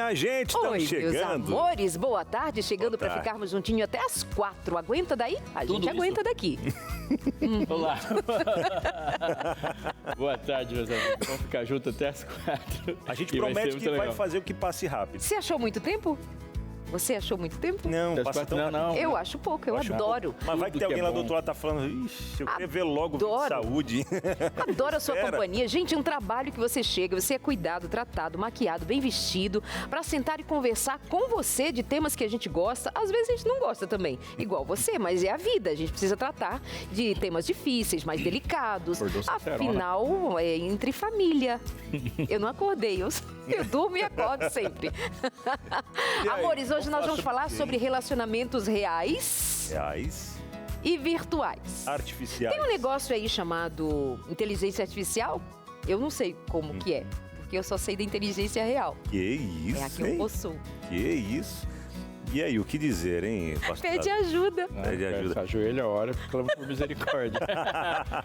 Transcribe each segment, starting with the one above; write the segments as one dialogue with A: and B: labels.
A: minha gente, estamos chegando.
B: Meus amores, boa tarde, chegando para
A: tarde.
B: ficarmos juntinho até as 4. Aguenta daí? A
C: Tudo
B: gente aguenta daqui.
C: Olá. Boa tarde, meus amigos. Vamos ficar juntos até as 4.
A: A gente
C: E vai ser
A: promete
C: muito
A: que vai
C: legal.
A: fazer o que passe rápido.
B: Você achou muito tempo? Você achou muito tempo?
A: Não,
C: Das
A: passa
C: 4
A: tão
C: não,
A: rápido.
C: não.
B: Eu acho pouco, eu
A: Acho
B: adoro.
A: pouco. Mas vai que
C: Tudo
A: tem alguém
C: que é
A: lá do
C: bom.
A: outro lado que tá falando, ixi, eu queria ver logo de
B: Adoro.
A: saúde.
B: Adoro a sua
A: Espera.
B: companhia. Gente, é um trabalho que você chega, você é cuidado, tratado, maquiado, bem vestido, para sentar e conversar com você de temas que a gente gosta. Às vezes a gente não gosta também, igual você, mas é a vida. A gente precisa tratar de temas difíceis, mais delicados.
C: Acordou sincerona.
B: Afinal, é entre família. Eu não acordei, eu durmo e acordo sempre.
A: E aí,
B: Amores, hoje nós vamos falar
A: sobre
B: sobre relacionamentos reais
A: reais
B: e virtuais.
A: artificiais.
B: Tem um negócio aí chamado inteligência artificial? Eu não sei como que é, porque eu só sei da inteligência real.
A: Que isso,
B: É a que eu
A: hein?
B: possuo.
A: Que isso. E aí, o que dizer, hein, pastor?
B: Pede ajuda.
A: Pede ajuda.
C: Ajoelha, ora, clama por misericórdia.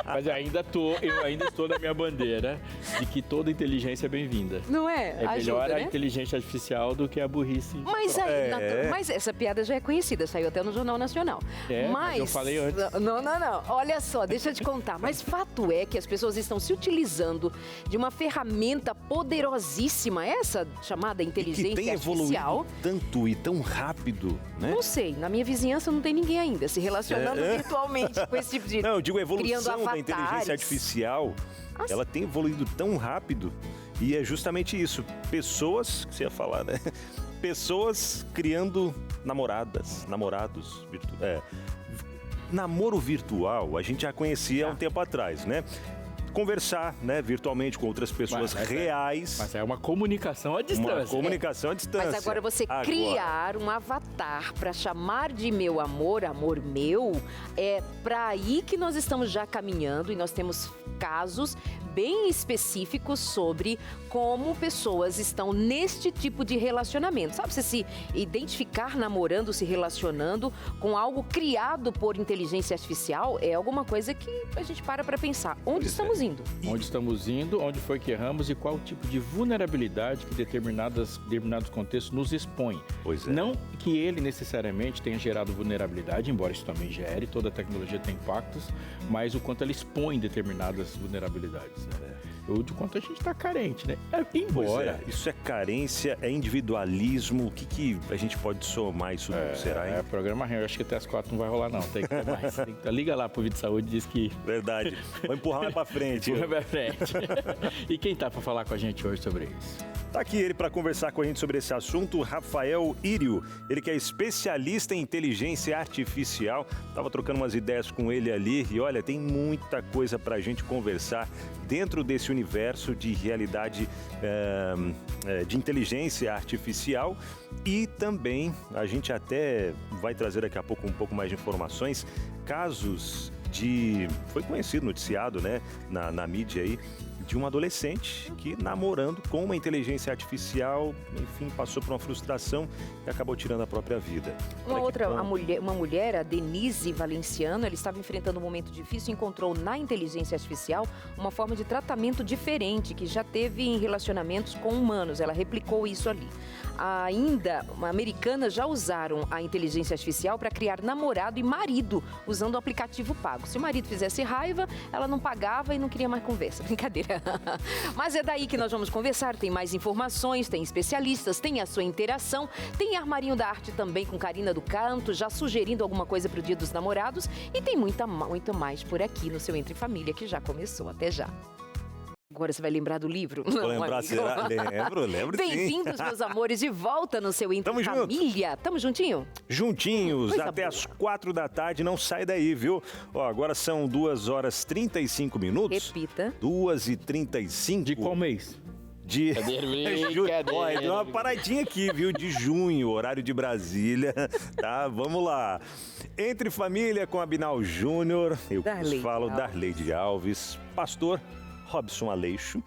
C: Mas eu ainda estou na minha bandeira de que toda inteligência é bem-vinda.
B: Não é?
C: É
B: Ajuda,
C: melhor a
B: né?
C: inteligência artificial do que a burrice.
B: Mas, aí,
A: É.
B: mas essa piada já é conhecida, saiu até no Jornal Nacional.
C: É, mas eu falei antes.
B: Não. Olha só, deixa eu te contar. Mas fato é que as pessoas estão se utilizando de uma ferramenta poderosíssima, essa chamada
A: E que
B: inteligência
A: tem evoluído
B: artificial.
A: tanto e tão rápido, né?
B: Não sei, na minha vizinhança não tem ninguém ainda se relacionando virtualmente com esse tipo de...
A: Não, eu digo a
B: criando
A: evolução da
B: avatares.
A: inteligência artificial,
B: Ah,
A: ela tem evoluído tão rápido e é justamente isso. Pessoas, que você ia falar, né? Pessoas criando namorados. Namoro virtual, a gente já conhecia há um tempo atrás, né? Conversar, né, virtualmente com outras pessoas
C: Mas
A: reais.
C: Mas é uma comunicação à distância.
A: Uma comunicação à distância.
B: Mas agora você criar um avatar para chamar de meu amor, amor meu, é para aí que nós estamos já caminhando e nós temos casos bem específicos sobre como pessoas estão neste tipo de relacionamento. Sabe, você se identificar namorando, se relacionando com algo criado por inteligência artificial é alguma coisa que a gente para pensar. Onde estamos indo?
C: Onde estamos indo, onde foi que erramos e qual tipo de vulnerabilidade que determinados contextos nos expõe.
A: Pois é.
C: Não que ele necessariamente tenha gerado vulnerabilidade, embora isso também gere, toda tecnologia tem impactos, mas o quanto ela expõe determinadas vulnerabilidades. Né? O de quanto a gente está carente, né?
A: Pois
C: Embora...
A: é, isso é carência, é individualismo. O que a gente pode somar isso tudo, será, hein?
C: programa real, acho que até as 4 não vai rolar não, tem que ter mais. Liga lá pro Vídeo Saúde e diz que...
A: Verdade. Vou empurrar mais pra frente.
C: Vai pra frente. E quem tá para falar com a gente hoje sobre isso?
A: Tá aqui ele para conversar com a gente sobre esse assunto, Rafael Írio. Ele que é especialista em inteligência artificial. Tava trocando umas ideias com ele ali e olha, tem muita coisa pra gente conversar dentro desse universo de realidade de inteligência artificial. E também a gente até vai trazer daqui a pouco um pouco mais de informações, casos de... Foi conhecido, noticiado, né, na mídia aí, de um adolescente que, namorando com uma inteligência artificial, enfim, passou por uma frustração e acabou tirando a própria vida.
B: Uma mulher, a Denise Valenciano, ela estava enfrentando um momento difícil e encontrou na inteligência artificial uma forma de tratamento diferente que já teve em relacionamentos com humanos. Ela replicou isso ali. Ainda, americanas já usaram a inteligência artificial para criar namorado e marido usando o aplicativo pago. Se o marido fizesse raiva, ela não pagava e não queria mais conversa. Brincadeira. Mas é daí que nós vamos conversar. Tem mais informações, tem especialistas, tem a sua interação, tem Armarinho da Arte também com Karina do Canto, já sugerindo alguma coisa para o Dia dos Namorados. E tem muito mais por aqui no seu Entre Família, que já começou. Até já. Agora você vai lembrar do livro?
A: Vou lembrar,
B: amigo.
A: será? Lembro sim.
B: Bem-vindos, meus amores, de volta no seu Entre
A: Tamo
B: Família. Tamo juntinho?
A: Juntinhos,
B: Coisa
A: até
B: boa.
A: as 4 da tarde, não sai daí, viu? Ó, agora são 2h35.
B: Repita.
A: 2h35.
C: De qual mês?
A: De...
C: Brincadeira.
A: Olha, deu uma paradinha aqui, viu? De junho, horário de Brasília. Tá, vamos lá. Entre Família com Abinal Júnior. Eu
B: Darleide
A: falo
B: Alves.
A: Darleide Alves. Pastor Robson Aleixo,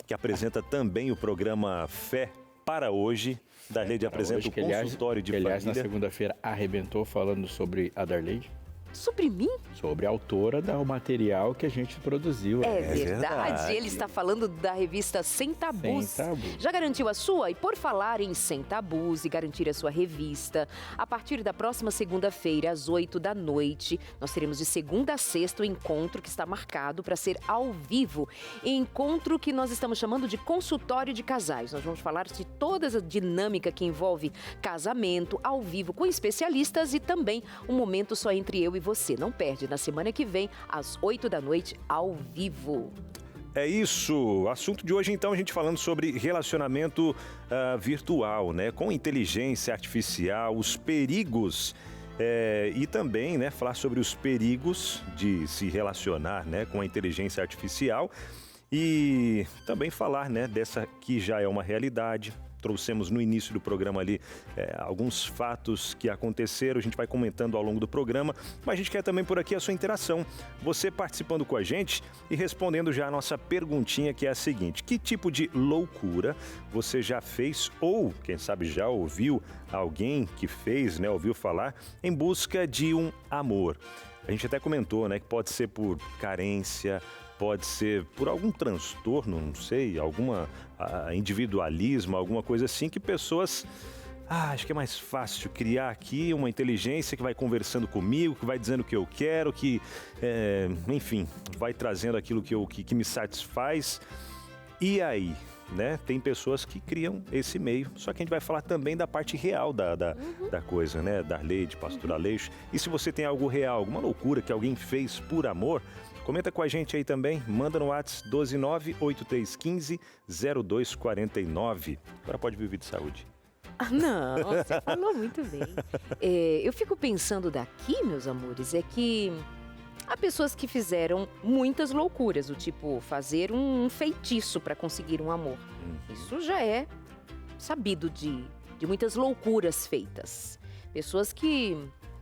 A: que apresenta também o programa Fé para Hoje. Darleide apresenta
C: Hoje,
A: o consultório de
C: aliás, na
A: família.
C: segunda-feira arrebentou falando sobre a Darleide.
B: Sobre mim?
C: Sobre a autora do material que a gente produziu.
B: É verdade. Ele está falando da revista Sem Tabus.
C: Sem Tabus.
B: Já garantiu a sua? E por falar em Sem Tabus e garantir a sua revista, a partir da próxima segunda-feira, às 20h, nós teremos de segunda a sexta o encontro que está marcado para ser ao vivo. Encontro que nós estamos chamando de consultório de casais. Nós vamos falar de toda a dinâmica que envolve casamento ao vivo com especialistas e também um momento só entre eu e você. Não perde, na semana que vem, às 20h, ao vivo.
A: É isso. Assunto de hoje, então, a gente falando sobre relacionamento virtual, né? Com inteligência artificial, os perigos e também, né, falar sobre os perigos de se relacionar, né, com a inteligência artificial e também falar, né, dessa que já é uma realidade. Trouxemos no início do programa ali alguns fatos que aconteceram, a gente vai comentando ao longo do programa, mas a gente quer também por aqui a sua interação, você participando com a gente e respondendo já a nossa perguntinha, que é a seguinte: que tipo de loucura você já fez ou, quem sabe, já ouviu alguém que fez, né, ouviu falar, em busca de um amor? A gente até comentou, né, que pode ser por carência, pode ser por algum transtorno, não sei, alguma individualismo, alguma coisa assim, que pessoas... acho que é mais fácil criar aqui uma inteligência que vai conversando comigo, que vai dizendo o que eu quero, que, enfim, vai trazendo aquilo que me satisfaz. E aí, né? Tem pessoas que criam esse meio, só que a gente vai falar também da parte real da coisa, né? Da lei de Pastor Aleixo. E se você tem algo real, alguma loucura que alguém fez por amor, comenta com a gente aí também, manda no WhatsApp 12983150249. Agora pode viver de saúde.
B: Não, você falou muito bem. Eu fico pensando daqui, meus amores, é que há pessoas que fizeram muitas loucuras, do tipo fazer um feitiço para conseguir um amor. Isso já é sabido de muitas loucuras feitas. Pessoas que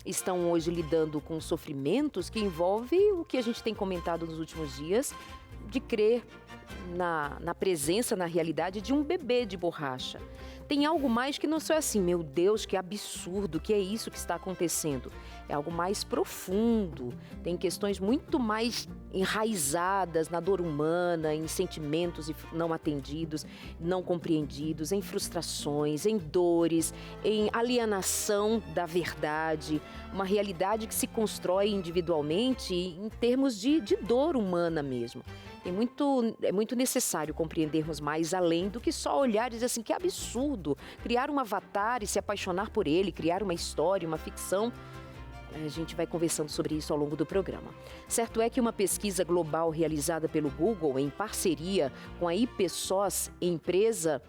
B: estão hoje lidando com sofrimentos que envolvem o que a gente tem comentado nos últimos dias, de crer na presença, na realidade de um bebê de borracha. Tem algo mais que não só assim, meu Deus, que absurdo, que é isso que está acontecendo. É algo mais profundo, tem questões muito mais enraizadas na dor humana, em sentimentos não atendidos, não compreendidos, em frustrações, em dores, em alienação da verdade, uma realidade que se constrói individualmente em termos de dor humana mesmo. É muito necessário compreendermos mais além do que só olhar e dizer assim, que absurdo, criar um avatar e se apaixonar por ele, criar uma história, uma ficção. A gente vai conversando sobre isso ao longo do programa. Certo é que uma pesquisa global realizada pelo Google em parceria com a Ipsos, empresa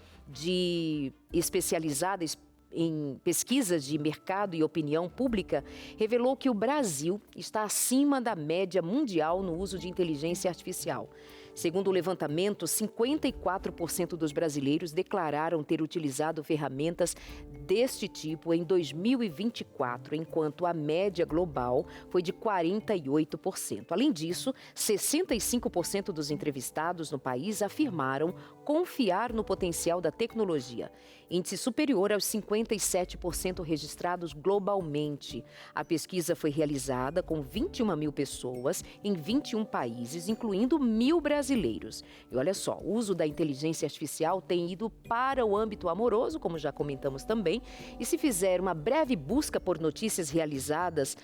B: especializada em pesquisas de mercado e opinião pública, revelou que o Brasil está acima da média mundial no uso de inteligência artificial. Segundo o levantamento, 54% dos brasileiros declararam ter utilizado ferramentas deste tipo em 2024, enquanto a média global foi de 48%. Além disso, 65% dos entrevistados no país afirmaram confiar no potencial da tecnologia, índice superior aos 57% registrados globalmente. A pesquisa foi realizada com 21 mil pessoas em 21 países, incluindo 1.000 brasileiros. E olha só, o uso da inteligência artificial tem ido para o âmbito amoroso, como já comentamos também, e se fizer uma breve busca por notícias realizadas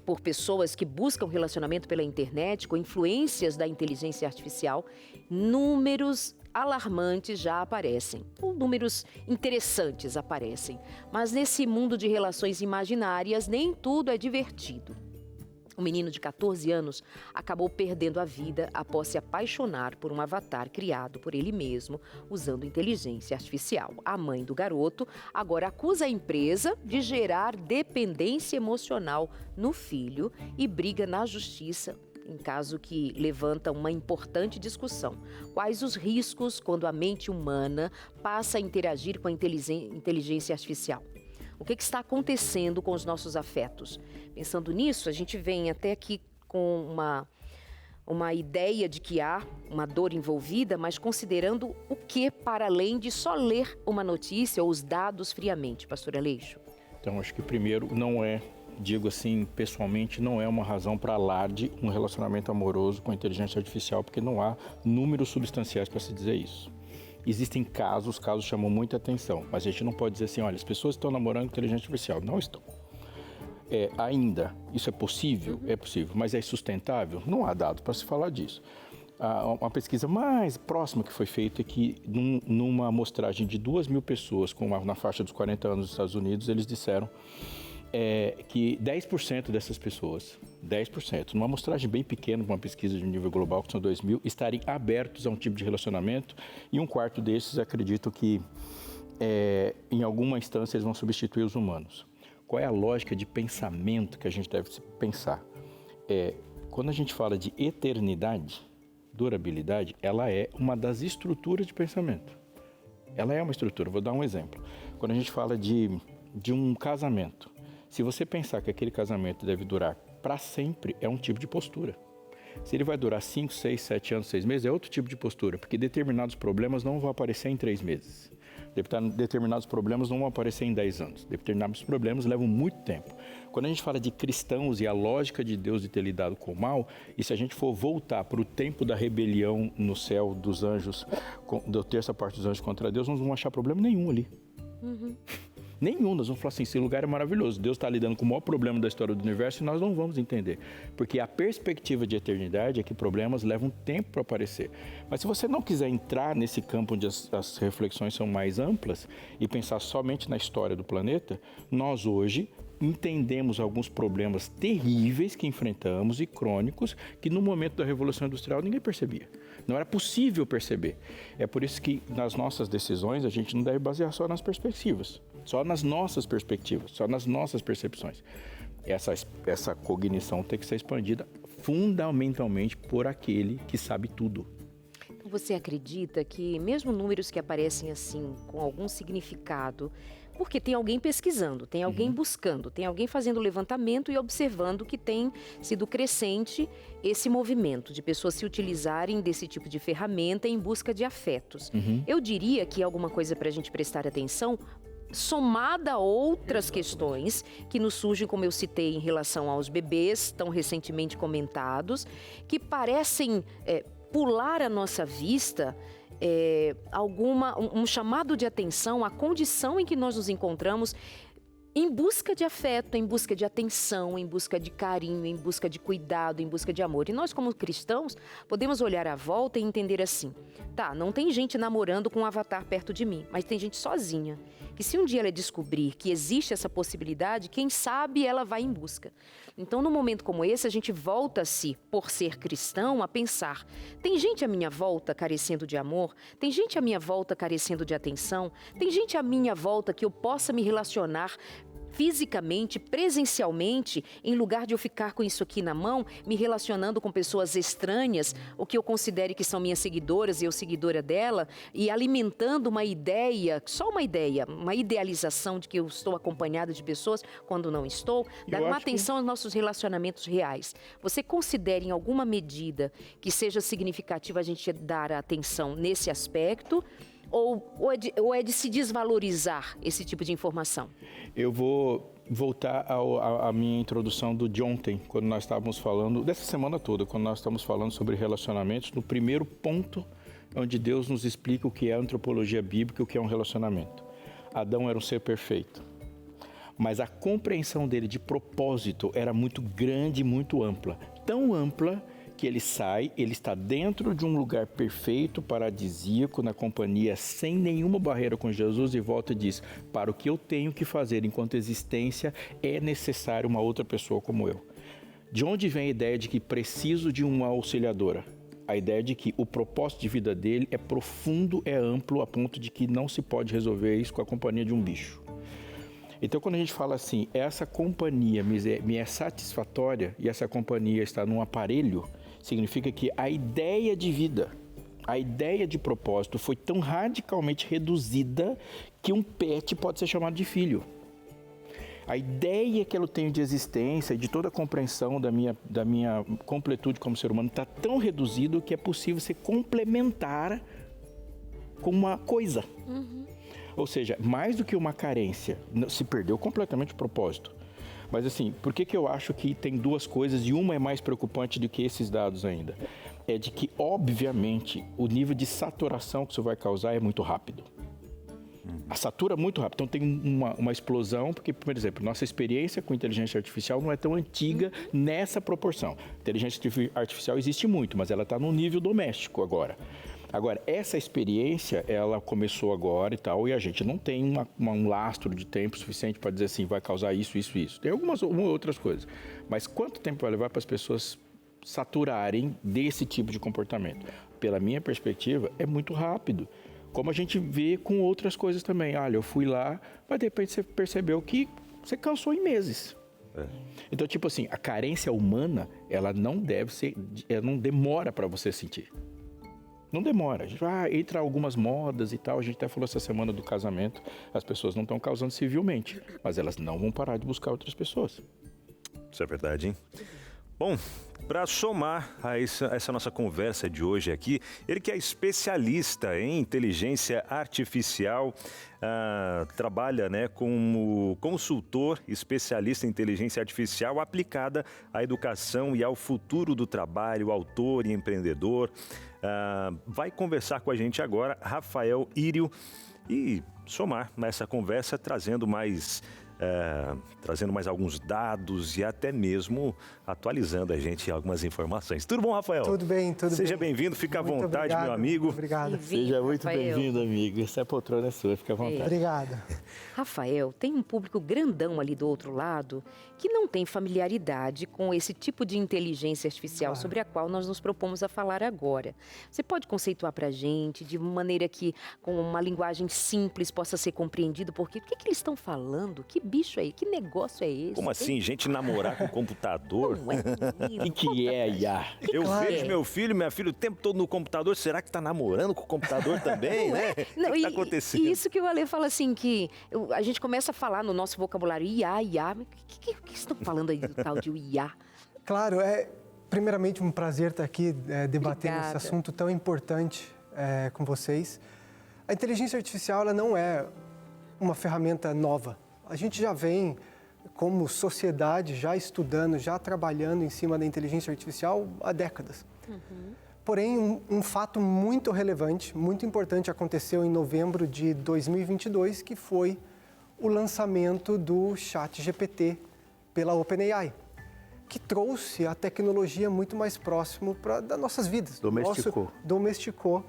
B: por pessoas que buscam relacionamento pela internet com influências da inteligência artificial, números alarmantes já aparecem, ou números interessantes aparecem. Mas nesse mundo de relações imaginárias, nem tudo é divertido. Um menino de 14 anos acabou perdendo a vida após se apaixonar por um avatar criado por ele mesmo, usando inteligência artificial. A mãe do garoto agora acusa a empresa de gerar dependência emocional no filho e briga na justiça, em caso que levanta uma importante discussão. Quais os riscos quando a mente humana passa a interagir com a inteligência artificial? O que está acontecendo com os nossos afetos? Pensando nisso, a gente vem até aqui com uma ideia de que há uma dor envolvida, mas considerando o que para além de só ler uma notícia ou os dados friamente, Pastor Aleixo?
C: Então, acho que primeiro não é digo assim, pessoalmente, não é uma razão para alarde um relacionamento amoroso com inteligência artificial, porque não há números substanciais para se dizer isso. Existem casos chamam muita atenção, mas a gente não pode dizer assim, olha, as pessoas estão namorando com inteligência artificial. Não estão. Ainda, isso é possível? É possível, mas é sustentável? Não há dado para se falar disso. Uma pesquisa mais próxima que foi feita é que numa amostragem de 2.000 pessoas na faixa dos 40 anos nos Estados Unidos, eles disseram que 10% dessas pessoas, 10%, numa amostragem bem pequena, uma pesquisa de nível global, que são 2.000, estarem abertos a um tipo de relacionamento, e um quarto desses acreditam que em alguma instância eles vão substituir os humanos. Qual é a lógica de pensamento que a gente deve pensar? Quando a gente fala de eternidade, durabilidade, ela é uma das estruturas de pensamento. Ela é uma estrutura. Vou dar um exemplo. Quando a gente fala de um casamento, se você pensar que aquele casamento deve durar para sempre, é um tipo de postura. Se ele vai durar 5, 6, 7 anos, 6 meses, é outro tipo de postura, porque determinados problemas não vão aparecer em 3 meses. Determinados problemas não vão aparecer em 10 anos. Determinados problemas levam muito tempo. Quando a gente fala de cristãos e a lógica de Deus de ter lidado com o mal, e se a gente for voltar para o tempo da rebelião no céu dos anjos, da terça parte dos anjos contra Deus, nós não vamos achar problema nenhum ali. Nenhum, nós vamos falar assim, esse lugar é maravilhoso, Deus está lidando com o maior problema da história do universo e nós não vamos entender. Porque a perspectiva de eternidade é que problemas levam tempo para aparecer. Mas se você não quiser entrar nesse campo onde as reflexões são mais amplas e pensar somente na história do planeta, nós hoje entendemos alguns problemas terríveis que enfrentamos e crônicos que no momento da Revolução Industrial ninguém percebia. Não era possível perceber. É por isso que nas nossas decisões a gente não deve basear só nas perspectivas, só nas nossas perspectivas, só nas nossas percepções. Essa cognição tem que ser expandida fundamentalmente por aquele que sabe tudo.
B: Você acredita que mesmo números que aparecem assim, com algum significado, porque tem alguém pesquisando, tem alguém buscando, tem alguém fazendo levantamento e observando que tem sido crescente esse movimento de pessoas se utilizarem desse tipo de ferramenta em busca de afetos. Eu diria que alguma coisa para a gente prestar atenção, somada a outras questões que nos surgem, como eu citei, em relação aos bebês, tão recentemente comentados, que parecem pular à nossa vista um chamado de atenção à condição em que nós nos encontramos em busca de afeto, em busca de atenção, em busca de carinho, em busca de cuidado, em busca de amor. E nós, como cristãos, podemos olhar à volta e entender assim, não tem gente namorando com um avatar perto de mim, mas tem gente sozinha. Que se um dia ela descobrir que existe essa possibilidade, quem sabe ela vai em busca. Então, num momento como esse, a gente volta-se, por ser cristão, a pensar, tem gente à minha volta carecendo de amor? Tem gente à minha volta carecendo de atenção? Tem gente à minha volta que eu possa me relacionar fisicamente, presencialmente, em lugar de eu ficar com isso aqui na mão, me relacionando com pessoas estranhas, o que eu considere que são minhas seguidoras e eu seguidora dela, e alimentando uma ideia, só uma ideia, uma idealização de que eu estou acompanhada de pessoas quando não estou, dar uma atenção aos nossos relacionamentos reais. Você considera em alguma medida que seja significativa a gente dar atenção nesse aspecto? Ou é de se desvalorizar esse tipo de informação? Eu vou voltar à minha introdução de ontem, quando nós estávamos falando, dessa semana toda, quando nós estamos falando sobre relacionamentos, no primeiro ponto onde Deus nos explica o que é a antropologia bíblica, o que é um relacionamento. Adão era um ser perfeito, mas a compreensão dele de propósito era muito grande e muito ampla. Tão ampla que ele está dentro de um lugar perfeito, paradisíaco, na companhia, sem nenhuma barreira com Jesus, e volta e diz, para o que eu tenho que fazer enquanto existência, é necessário uma outra pessoa como eu. De onde vem a ideia de que preciso de uma auxiliadora? A ideia de que o propósito de vida dele é profundo, é amplo, a ponto de que não se pode resolver isso com a companhia de um bicho. Então, quando a gente fala assim, essa companhia me é satisfatória e essa companhia está num aparelho, significa que a ideia de vida, a ideia de propósito foi tão radicalmente reduzida que um pet pode ser chamado de filho. A ideia que eu tenho de existência e de toda a compreensão da minha completude como ser humano está tão reduzido que é possível se complementar com uma coisa. Ou seja, mais do que uma carência, se perdeu completamente o propósito.
C: Mas assim, por que eu acho que tem duas coisas e uma é mais preocupante do que esses dados ainda? É de que, obviamente, o nível de saturação que isso vai causar é muito rápido. A satura muito rápido. Então tem uma explosão, porque, por exemplo, nossa experiência com inteligência artificial não é tão antiga nessa proporção. Inteligência artificial existe muito, mas ela está no nível doméstico agora. Agora, essa experiência, ela começou agora e tal, e a gente não tem um lastro de tempo suficiente para dizer assim, vai causar isso, isso, isso. Tem algumas outras coisas. Mas quanto tempo vai levar para as pessoas saturarem desse tipo de comportamento? Pela minha perspectiva, é muito rápido. Como a gente vê com outras coisas também. Olha, eu fui lá, mas de repente você percebeu que você cansou em meses. Então, tipo assim, a carência humana, ela não deve ser, ela não demora para você sentir. Não demora. Entra algumas modas e tal, a gente até falou essa semana do casamento, as pessoas não estão casando civilmente, mas elas não vão parar de buscar outras pessoas.
A: Isso é verdade, hein? Bom, para somar a essa nossa conversa de hoje aqui, ele que é especialista em inteligência artificial, trabalha, né, como consultor especialista em inteligência artificial aplicada à educação e ao futuro do trabalho, autor e empreendedor. Vai conversar com a gente agora, Rafael Irio, e somar nessa conversa trazendo mais alguns dados e até mesmo atualizando a gente algumas informações. Tudo bom, Rafael?
D: Tudo bem, tudo bem.
A: Seja bem-vindo, fica à vontade,
D: obrigado,
A: meu amigo.
D: Obrigado.
C: Seja muito
B: Rafael.
C: bem-vindo, amigo. Essa poltrona é sua, fica à vontade.
D: Obrigado.
B: Rafael, tem um público grandão ali do outro lado que não tem familiaridade com esse tipo de inteligência artificial sobre a qual nós nos propomos a falar agora. Você pode conceituar para a gente de maneira que, com uma linguagem simples, possa ser compreendido? Porque o que eles estão falando? Que bicho é esse? Que negócio é esse?
A: Como assim, gente namorar com computador?
B: Não é, menino?
C: O que é a IA?
A: Eu
D: claro.
A: vejo meu filho, minha filha o tempo todo no computador. Será que tá namorando com o computador também, né?
B: Não,
A: O que tá acontecendo?
B: E isso que o Ale fala assim, que a gente começa a falar no nosso vocabulário IA. O que estão falando aí do tal de IA?
D: Claro, é primeiramente um prazer estar aqui debatendo
B: Obrigada.
D: esse assunto tão importante com vocês. A inteligência artificial ela não é uma ferramenta nova. A gente já vem, como sociedade, já estudando, já trabalhando em cima da inteligência artificial há décadas. Porém, um fato muito relevante, muito importante aconteceu em novembro de 2022, que foi o lançamento do ChatGPT pela OpenAI, que trouxe a tecnologia muito mais próximo das nossas vidas. Domesticou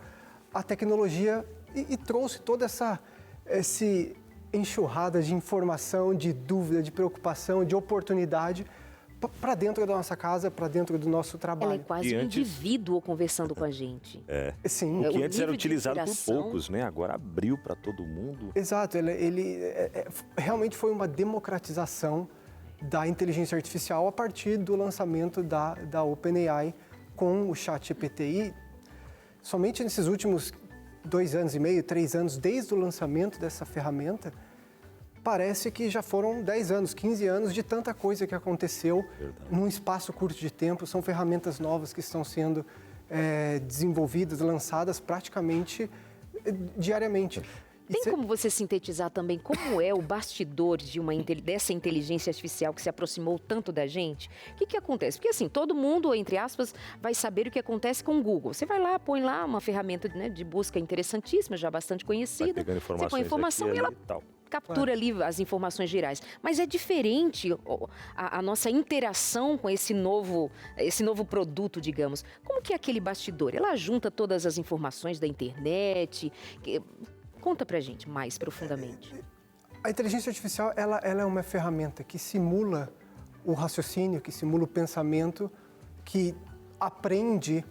D: a tecnologia e trouxe toda essa enxurrada de informação, de dúvida, de preocupação, de oportunidade para dentro da nossa casa, para dentro do nosso trabalho.
B: Ela é quase um indivíduo conversando com a gente.
D: Sim.
A: O que
B: o
A: antes era
B: nível de
A: utilizado por
B: interação.
A: poucos, né? Agora abriu para todo mundo.
D: Exato, ele realmente foi uma democratização da inteligência artificial a partir do lançamento da OpenAI com o ChatGPT. E somente nesses últimos 2 anos e meio, 3 anos, desde o lançamento dessa ferramenta, parece que já foram 10 anos, 15 anos de tanta coisa que aconteceu num espaço curto de tempo. São ferramentas novas que estão sendo desenvolvidas, lançadas praticamente diariamente.
B: Tem como você sintetizar também como é o bastidor dessa inteligência artificial que se aproximou tanto da gente? O que acontece? Porque assim, todo mundo, entre aspas, vai saber o que acontece com o Google. Você vai lá, põe lá uma ferramenta, né, de busca interessantíssima, já bastante conhecida. Você põe informação e ela captura ali as informações gerais. Mas é diferente a nossa interação com esse novo produto, digamos. Como que é aquele bastidor? Ela junta todas as informações da internet... Conta pra gente mais profundamente.
D: A inteligência artificial ela é uma ferramenta que simula o raciocínio, que simula o pensamento, que aprende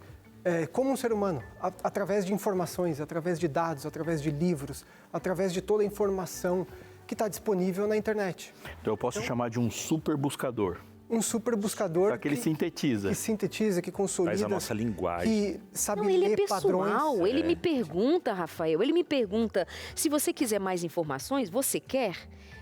D: como um ser humano, através de informações, através de dados, através de livros, através de toda a informação que está disponível na internet.
C: Então eu posso chamar de um super buscador.
D: Um super buscador.
C: Só que ele sintetiza.
D: Que sintetiza, que consolida.
A: Faz a nossa linguagem.
D: Que sabe
B: ele
D: ler
B: é pessoal,
D: padrões.
B: ele me pergunta, Rafael, ele me pergunta, se você quiser mais informações, você quer?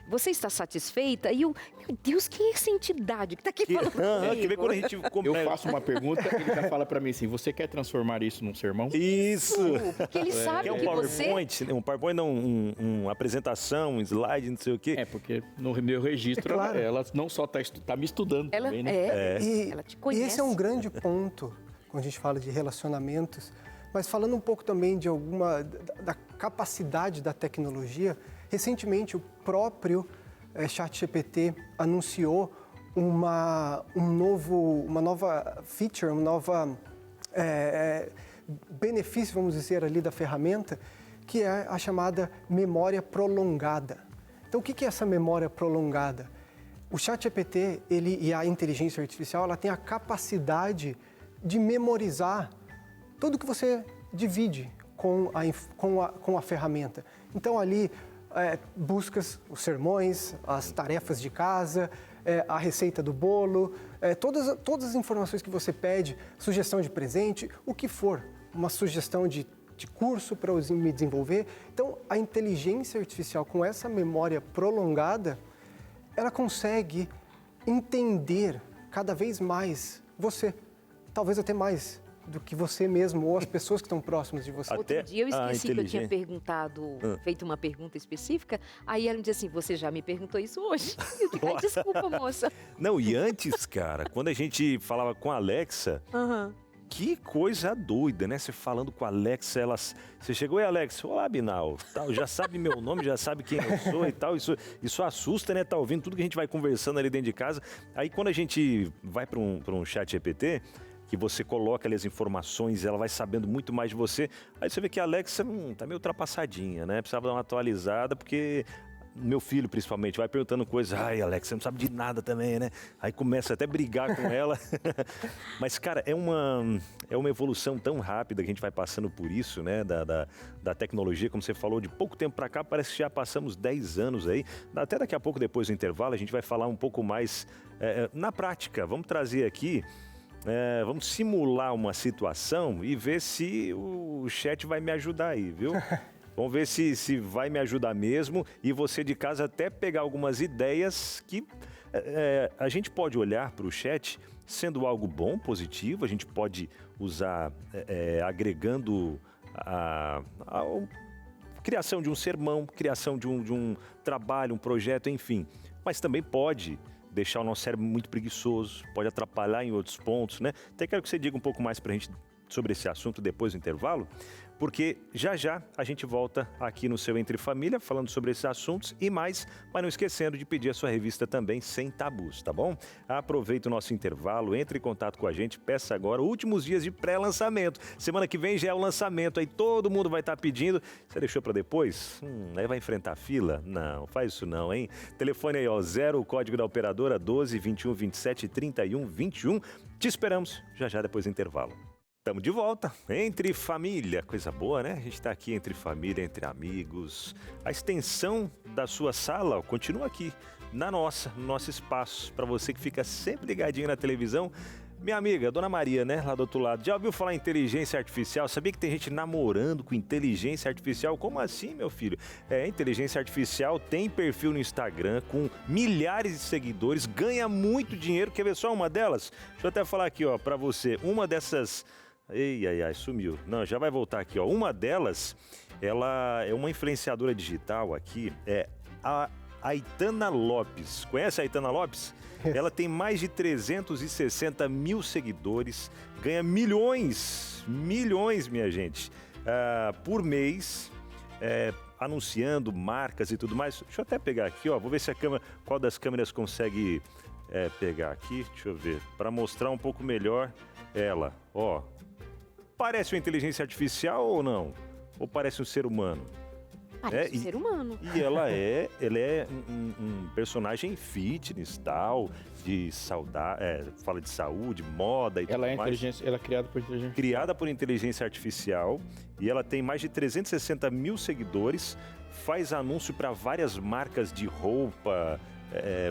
B: você está satisfeita? E eu, meu Deus, quem é essa entidade que está aqui falando
A: Que vê quando a
B: comigo?
A: gente...
C: Eu faço uma pergunta, ele já fala para mim assim, você quer transformar isso num sermão?
A: Isso!
B: Porque ele sabe
A: Que é um
B: que você...
A: PowerPoint, um PowerPoint não, uma apresentação, um slide, não sei o quê.
C: É, porque no meu registro,
D: claro.
C: ela não só está me estudando
B: Ela,
C: também, né?
B: ela te conhece.
D: E esse é um grande ponto quando a gente fala de relacionamentos, mas falando um pouco também de da capacidade da tecnologia, recentemente o próprio ChatGPT anunciou uma nova feature, benefício, vamos dizer, ali da ferramenta, que é a chamada memória prolongada. Então, o que é essa memória prolongada? O ChatGPT e a inteligência artificial, ela tem a capacidade de memorizar tudo que você divide com a ferramenta. Então, ali, buscas os sermões, as tarefas de casa, a receita do bolo, todas as informações que você pede, sugestão de presente, o que for, uma sugestão de curso para eu me desenvolver. Então, a inteligência artificial, com essa memória prolongada, ela consegue entender cada vez mais você, talvez até mais do que você mesmo ou as pessoas que estão próximas de você.
B: Outro dia eu esqueci que eu tinha feito uma pergunta específica, aí ela me disse assim, você já me perguntou isso hoje. Eu digo, ai, desculpa, moça.
A: Não, e antes, cara, quando a gente falava com a Alexa, que coisa doida, né? Você falando com a Alexa, você chegou, e Alexa, olá, Binal, tal, já sabe meu nome, já sabe quem eu sou e tal, isso assusta, né? Tá ouvindo tudo que a gente vai conversando ali dentro de casa. Aí quando a gente vai para um chat GPT, que você coloca ali as informações, ela vai sabendo muito mais de você, aí você vê que a Alexa tá meio ultrapassadinha, né? Precisava dar uma atualizada, porque... Meu filho, principalmente, vai perguntando coisas. Ai, Alex, você não sabe de nada também, né? Aí começa até a brigar com ela. Mas, cara, é uma evolução tão rápida que a gente vai passando por isso, né? Da tecnologia, como você falou, de pouco tempo para cá, parece que já passamos 10 anos aí. Até daqui a pouco, depois do intervalo, a gente vai falar um pouco mais na prática. Vamos trazer aqui... vamos simular uma situação e ver se o chat vai me ajudar aí, viu? Vamos ver se vai me ajudar mesmo e você de casa até pegar algumas ideias que a gente pode olhar para o chat sendo algo bom, positivo, a gente pode usar agregando a criação de um sermão, criação de um trabalho, um projeto, enfim. Mas também pode deixar o nosso cérebro muito preguiçoso, pode atrapalhar em outros pontos, né? Até quero que você diga um pouco mais para a gente sobre esse assunto depois do intervalo, porque já a gente volta aqui no seu Entre Família falando sobre esses assuntos e mais, mas não esquecendo de pedir a sua revista também Sem Tabus, tá bom? Aproveita o nosso intervalo, entre em contato com a gente, peça agora, últimos dias de pré-lançamento. Semana que vem já é o lançamento, aí todo mundo vai estar pedindo. Você deixou para depois? Aí vai enfrentar a fila? Não, faz isso não, hein? Telefone aí, ó, 0, o código da operadora 12 21 27 31 21. Te esperamos já depois do intervalo. Estamos de volta, Entre Família, coisa boa, né? A gente está aqui entre família, entre amigos. A extensão da sua sala continua aqui, no nosso espaço, para você que fica sempre ligadinho na televisão. Minha amiga, Dona Maria, né, lá do outro lado, já ouviu falar em inteligência artificial? Sabia que tem gente namorando com inteligência artificial? Como assim, meu filho? Inteligência artificial tem perfil no Instagram com milhares de seguidores, ganha muito dinheiro. Quer ver só uma delas? Deixa eu até falar aqui, ó, para você, uma dessas... Ai, sumiu. Não, já vai voltar aqui, ó. Uma delas, ela é uma influenciadora digital aqui, a Aitana Lopes. Conhece a Aitana Lopes? Ela tem mais de 360 mil seguidores, ganha milhões, minha gente, por mês, anunciando marcas e tudo mais. Deixa eu até pegar aqui, ó. Vou ver se qual das câmeras consegue pegar aqui. Deixa eu ver, para mostrar um pouco melhor ela, ó. Parece uma inteligência artificial ou não? Ou parece um ser humano?
B: Parece um ser humano.
A: E ela é um personagem fitness, tal, de fala de saúde, moda e tudo mais.
C: Ela é criada por inteligência artificial.
A: Criada por inteligência artificial e ela tem mais de 360 mil seguidores, faz anúncio para várias marcas de roupa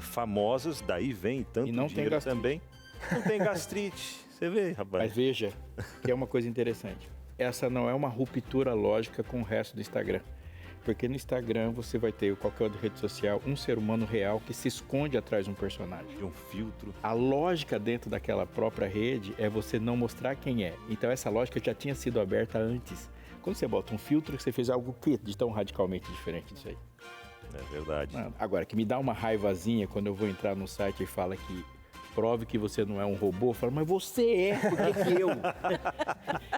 A: famosas, daí vem tanto dinheiro também. Não tem gastrite. Você vê, rapaz.
C: Mas veja, que é uma coisa interessante. Essa não é uma ruptura lógica com o resto do Instagram. Porque no Instagram você vai ter, qualquer outra rede social, um ser humano real que se esconde atrás de um personagem.
A: De um filtro.
C: A lógica dentro daquela própria rede é você não mostrar quem é. Então essa lógica já tinha sido aberta antes. Quando você bota um filtro, você fez algo de tão radicalmente diferente disso aí.
A: É verdade.
C: Agora, que me dá uma raivazinha quando eu vou entrar no site e fala que prove que você não é um robô, eu falo, mas você é, por que eu?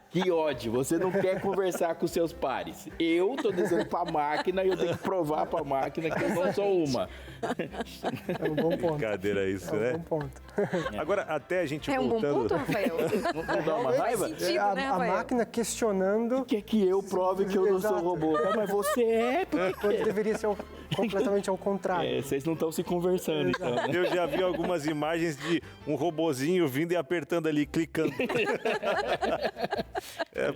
C: Que ódio, você não quer conversar com seus pares. Eu tô dizendo pra máquina e eu tenho que provar pra máquina que eu não sou uma.
D: É um bom ponto.
A: Brincadeira isso, né?
D: É um bom ponto.
A: Agora, até a gente
B: É um bom
A: voltando...
B: ponto, Rafael?
C: Não dá uma raiva?
B: Faz sentido, né,
D: A
B: Rafael?
D: máquina questionando
C: Quer que eu prove que eu não sou
D: Exato.
C: robô? Não, mas você é, por que
D: quando deveria ser completamente ao contrário.
C: é? Vocês não estão se conversando, então, né?
A: Eu já vi algumas imagens de um robozinho vindo e apertando ali, clicando.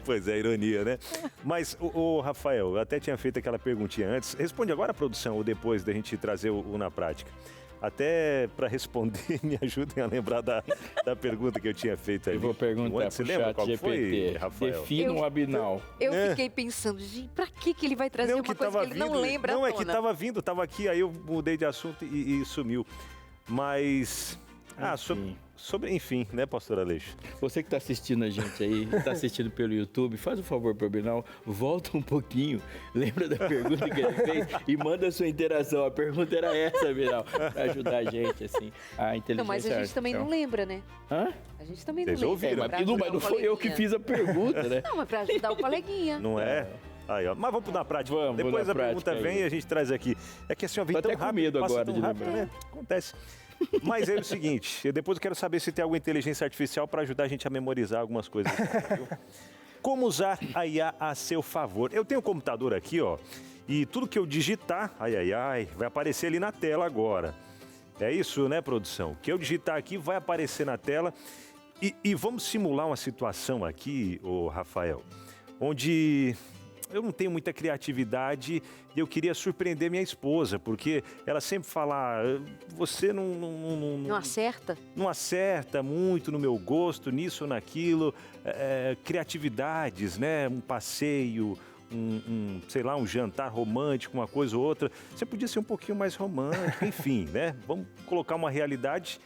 A: Pois é, ironia, né? Mas, o Rafael, eu até tinha feito aquela perguntinha antes. Responde agora, produção, ou depois da gente trazer o na prática? Até para responder, me ajudem a lembrar da pergunta que eu tinha feito ali.
C: Eu vou perguntar
A: Você
C: pro
A: lembra
C: chat
A: qual
C: GPT.
A: foi, Rafael?
C: Defina um abinal.
B: Eu
A: É.
B: fiquei pensando, gente, pra que ele vai trazer
A: Não,
B: uma coisa que ele não lembra
A: Não,
B: à
A: é que
B: tona?
A: tava vindo, tava aqui, aí eu mudei de assunto e sumiu. Mas... enfim, né, pastor Aleixo?
C: Você que está assistindo a gente aí, está assistindo pelo YouTube, faz um favor pro Abinal, volta um pouquinho, lembra da pergunta que ele fez e manda a sua interação. A pergunta era essa, Abinal, para ajudar a gente, assim, a inteligência
B: Não, mas a gente também não lembra, né?
C: Hã?
B: A gente também
A: Vocês
B: não lembra.
A: ouviram?
B: Pra
C: Mas não,
B: ajudar o
C: mas não foi eu que
B: coleguinha.
C: fiz a pergunta, né?
B: Não, mas pra ajudar o coleguinha.
A: Não é? Aí, ó. Mas vamos pro na prática.
C: Vamos
A: Depois
C: na
A: a pergunta
C: prática
A: vem
C: aí.
A: e a gente traz aqui. É que assim, ó, vem
C: Tô
A: tão
C: até com
A: rápido,
C: medo
A: passa
C: agora
A: tão
C: de
A: rápido,
C: lembrar.
A: né? Acontece. Mas é o seguinte, depois eu quero saber se tem alguma inteligência artificial para ajudar a gente a memorizar algumas coisas. Viu? Como usar a IA a seu favor? Eu tenho um computador aqui, ó, e tudo que eu digitar, vai aparecer ali na tela agora. É isso, né, produção? O que eu digitar aqui vai aparecer na tela. E vamos simular uma situação aqui, ô Rafael, onde eu não tenho muita criatividade e eu queria surpreender minha esposa, porque ela sempre fala, você
B: Não acerta?
A: não acerta muito no meu gosto, nisso ou naquilo, criatividades, né? Um passeio, sei lá, um jantar romântico, uma coisa ou outra. Você podia ser um pouquinho mais romântico, enfim, né? Vamos colocar uma realidade.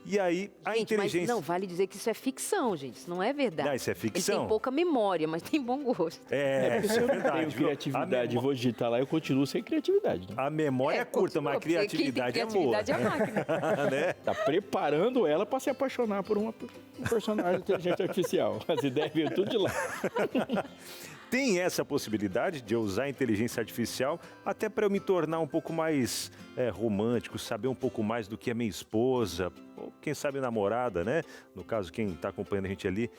A: E aí, a
B: Gente,
A: inteligência...
B: mas não, vale dizer que isso é ficção, gente. Isso não é verdade.
A: Não, isso é ficção.
B: Ele tem pouca memória, mas tem bom gosto.
A: Isso é
C: Eu não
A: verdade.
C: tenho
A: viu?
C: criatividade, vou digitar lá, eu continuo sem criatividade. Né?
A: A memória é curta, mas a
B: continua, porque quem tem
A: criatividade é boa.
B: criatividade é a máquina.
A: Né?
C: Tá preparando ela para se apaixonar por um personagem de inteligência artificial. As ideias vêm tudo de lá.
A: Tem essa possibilidade de eu usar a inteligência artificial até para eu me tornar um pouco mais romântico, saber um pouco mais do que a minha esposa, ou quem sabe namorada, né? No caso, quem está acompanhando a gente ali,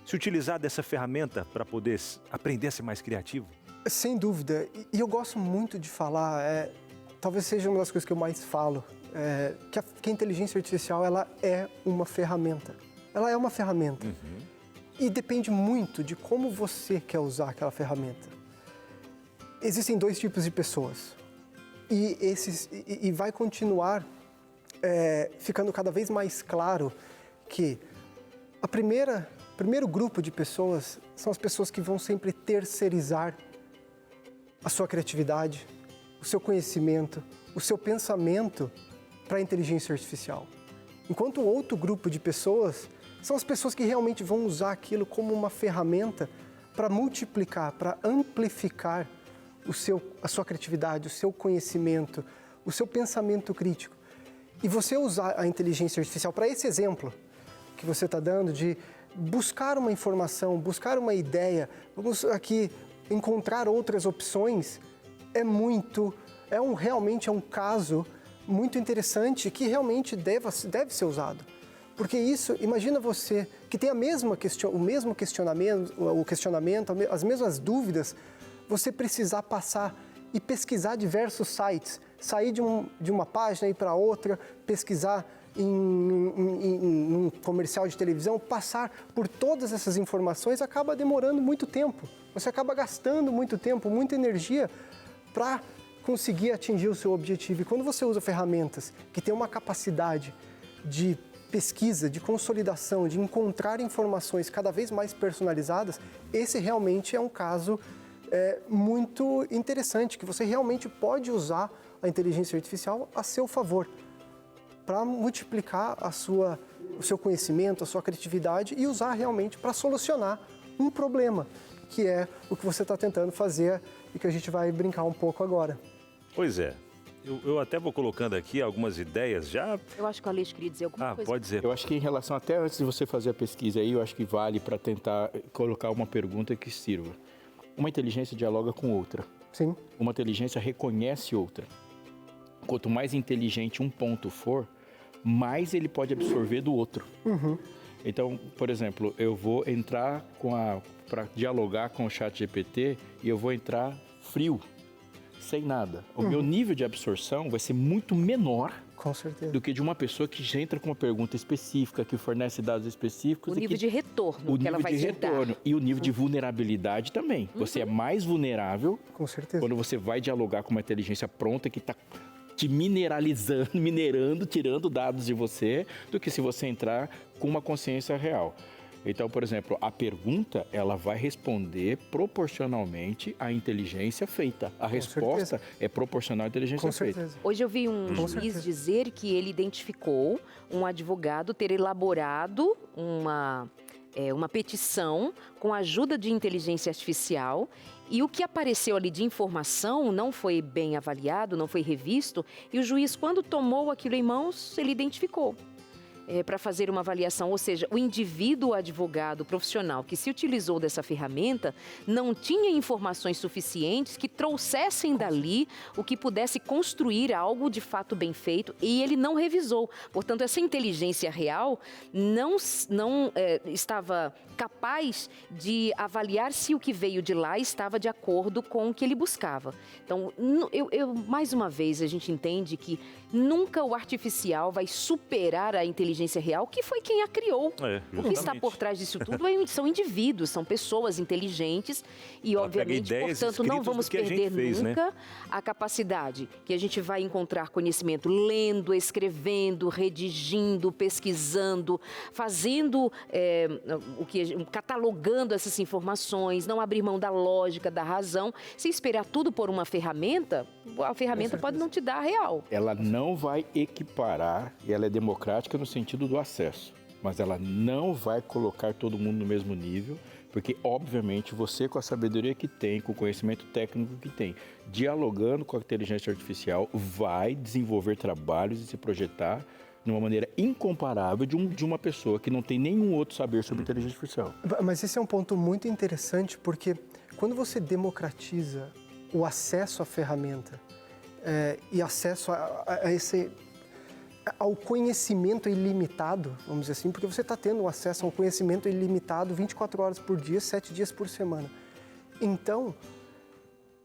A: se utilizar dessa ferramenta para poder aprender a ser mais criativo.
D: Sem dúvida. E eu gosto muito de falar, talvez seja uma das coisas que eu mais falo, que a inteligência artificial ela é uma ferramenta. Ela é uma ferramenta. E depende muito de como você quer usar aquela ferramenta. Existem dois tipos de pessoas. E vai continuar ficando cada vez mais claro que primeiro grupo de pessoas são as pessoas que vão sempre terceirizar a sua criatividade, o seu conhecimento, o seu pensamento para a inteligência artificial. Enquanto o outro grupo de pessoas são as pessoas que realmente vão usar aquilo como uma ferramenta para multiplicar, para amplificar a sua criatividade, o seu conhecimento, o seu pensamento crítico. E você usar a inteligência artificial para esse exemplo que você está dando de buscar uma informação, buscar uma ideia, vamos aqui encontrar outras opções, realmente é um caso muito interessante que realmente deve ser usado. Porque isso, imagina você que tem o mesmo questionamento, as mesmas dúvidas, você precisar passar e pesquisar diversos sites, sair de uma página e ir para outra, pesquisar em um comercial de televisão, passar por todas essas informações acaba demorando muito tempo. Você acaba gastando muito tempo, muita energia para conseguir atingir o seu objetivo. E quando você usa ferramentas que têm uma capacidade de pesquisa, de consolidação, de encontrar informações cada vez mais personalizadas, esse realmente é um caso muito interessante, que você realmente pode usar a inteligência artificial a seu favor, para multiplicar o seu conhecimento, a sua criatividade e usar realmente para solucionar um problema, que é o que você está tentando fazer e que a gente vai brincar um pouco agora.
A: Pois é. Eu até vou colocando aqui algumas ideias já.
B: Eu acho que o Aleixo queria dizer alguma coisa.
A: Pode dizer.
C: Eu acho que em relação, até antes de você fazer a pesquisa aí, eu acho que vale para tentar colocar uma pergunta que sirva. Uma inteligência dialoga com outra.
D: Sim.
C: Uma inteligência reconhece outra. Quanto mais inteligente um ponto for, mais ele pode absorver do outro.
D: Uhum.
C: Então, por exemplo, eu vou entrar para dialogar com o ChatGPT e eu vou entrar frio, sem nada. O meu nível de absorção vai ser muito menor
D: Com certeza.
C: do que de uma pessoa que já entra com uma pergunta específica, que fornece dados específicos.
B: O nível de retorno que ela vai te dar.
C: E o nível de vulnerabilidade também. Você é mais vulnerável
D: Com certeza.
C: quando você vai dialogar com uma inteligência pronta que está te minerando, tirando dados de você, do que se você entrar com uma consciência real. Então, por exemplo, a pergunta, ela vai responder proporcionalmente à inteligência feita. A resposta é proporcional à inteligência
D: Com
C: feita.
D: certeza.
B: Hoje eu vi um
D: Com
B: juiz
D: certeza.
B: dizer que ele identificou um advogado ter elaborado uma petição com a ajuda de inteligência artificial e o que apareceu ali de informação não foi bem avaliado, não foi revisto e o juiz, quando tomou aquilo em mãos, ele identificou. Para fazer uma avaliação, ou seja, o indivíduo, o advogado, o profissional que se utilizou dessa ferramenta não tinha informações suficientes que trouxessem dali o que pudesse construir algo de fato bem feito e ele não revisou. Portanto, essa inteligência real não estava capaz de avaliar se o que veio de lá estava de acordo com o que ele buscava. Então, mais uma vez, a gente entende que nunca o artificial vai superar a inteligência real, que foi quem a criou. O que está por trás disso tudo são indivíduos, são pessoas inteligentes e, obviamente, portanto, não vamos perder nunca a capacidade que a gente vai encontrar conhecimento lendo, escrevendo, redigindo, pesquisando, fazendo catalogando essas informações, não abrir mão da lógica, da razão. Se esperar tudo por uma ferramenta, a ferramenta pode não te dar a real.
C: Ela não vai equiparar, e ela é democrática no sentido do acesso, mas ela não vai colocar todo mundo no mesmo nível, porque, obviamente, você, com a sabedoria que tem, com o conhecimento técnico que tem, dialogando com a inteligência artificial, vai desenvolver trabalhos e se projetar de uma maneira incomparável de uma pessoa que não tem nenhum outro saber sobre inteligência artificial.
D: Mas esse é um ponto muito interessante, porque quando você democratiza o acesso à ferramenta e acesso ao conhecimento ilimitado, vamos dizer assim, porque você está tendo acesso ao conhecimento ilimitado 24 horas por dia, 7 dias por semana. Então,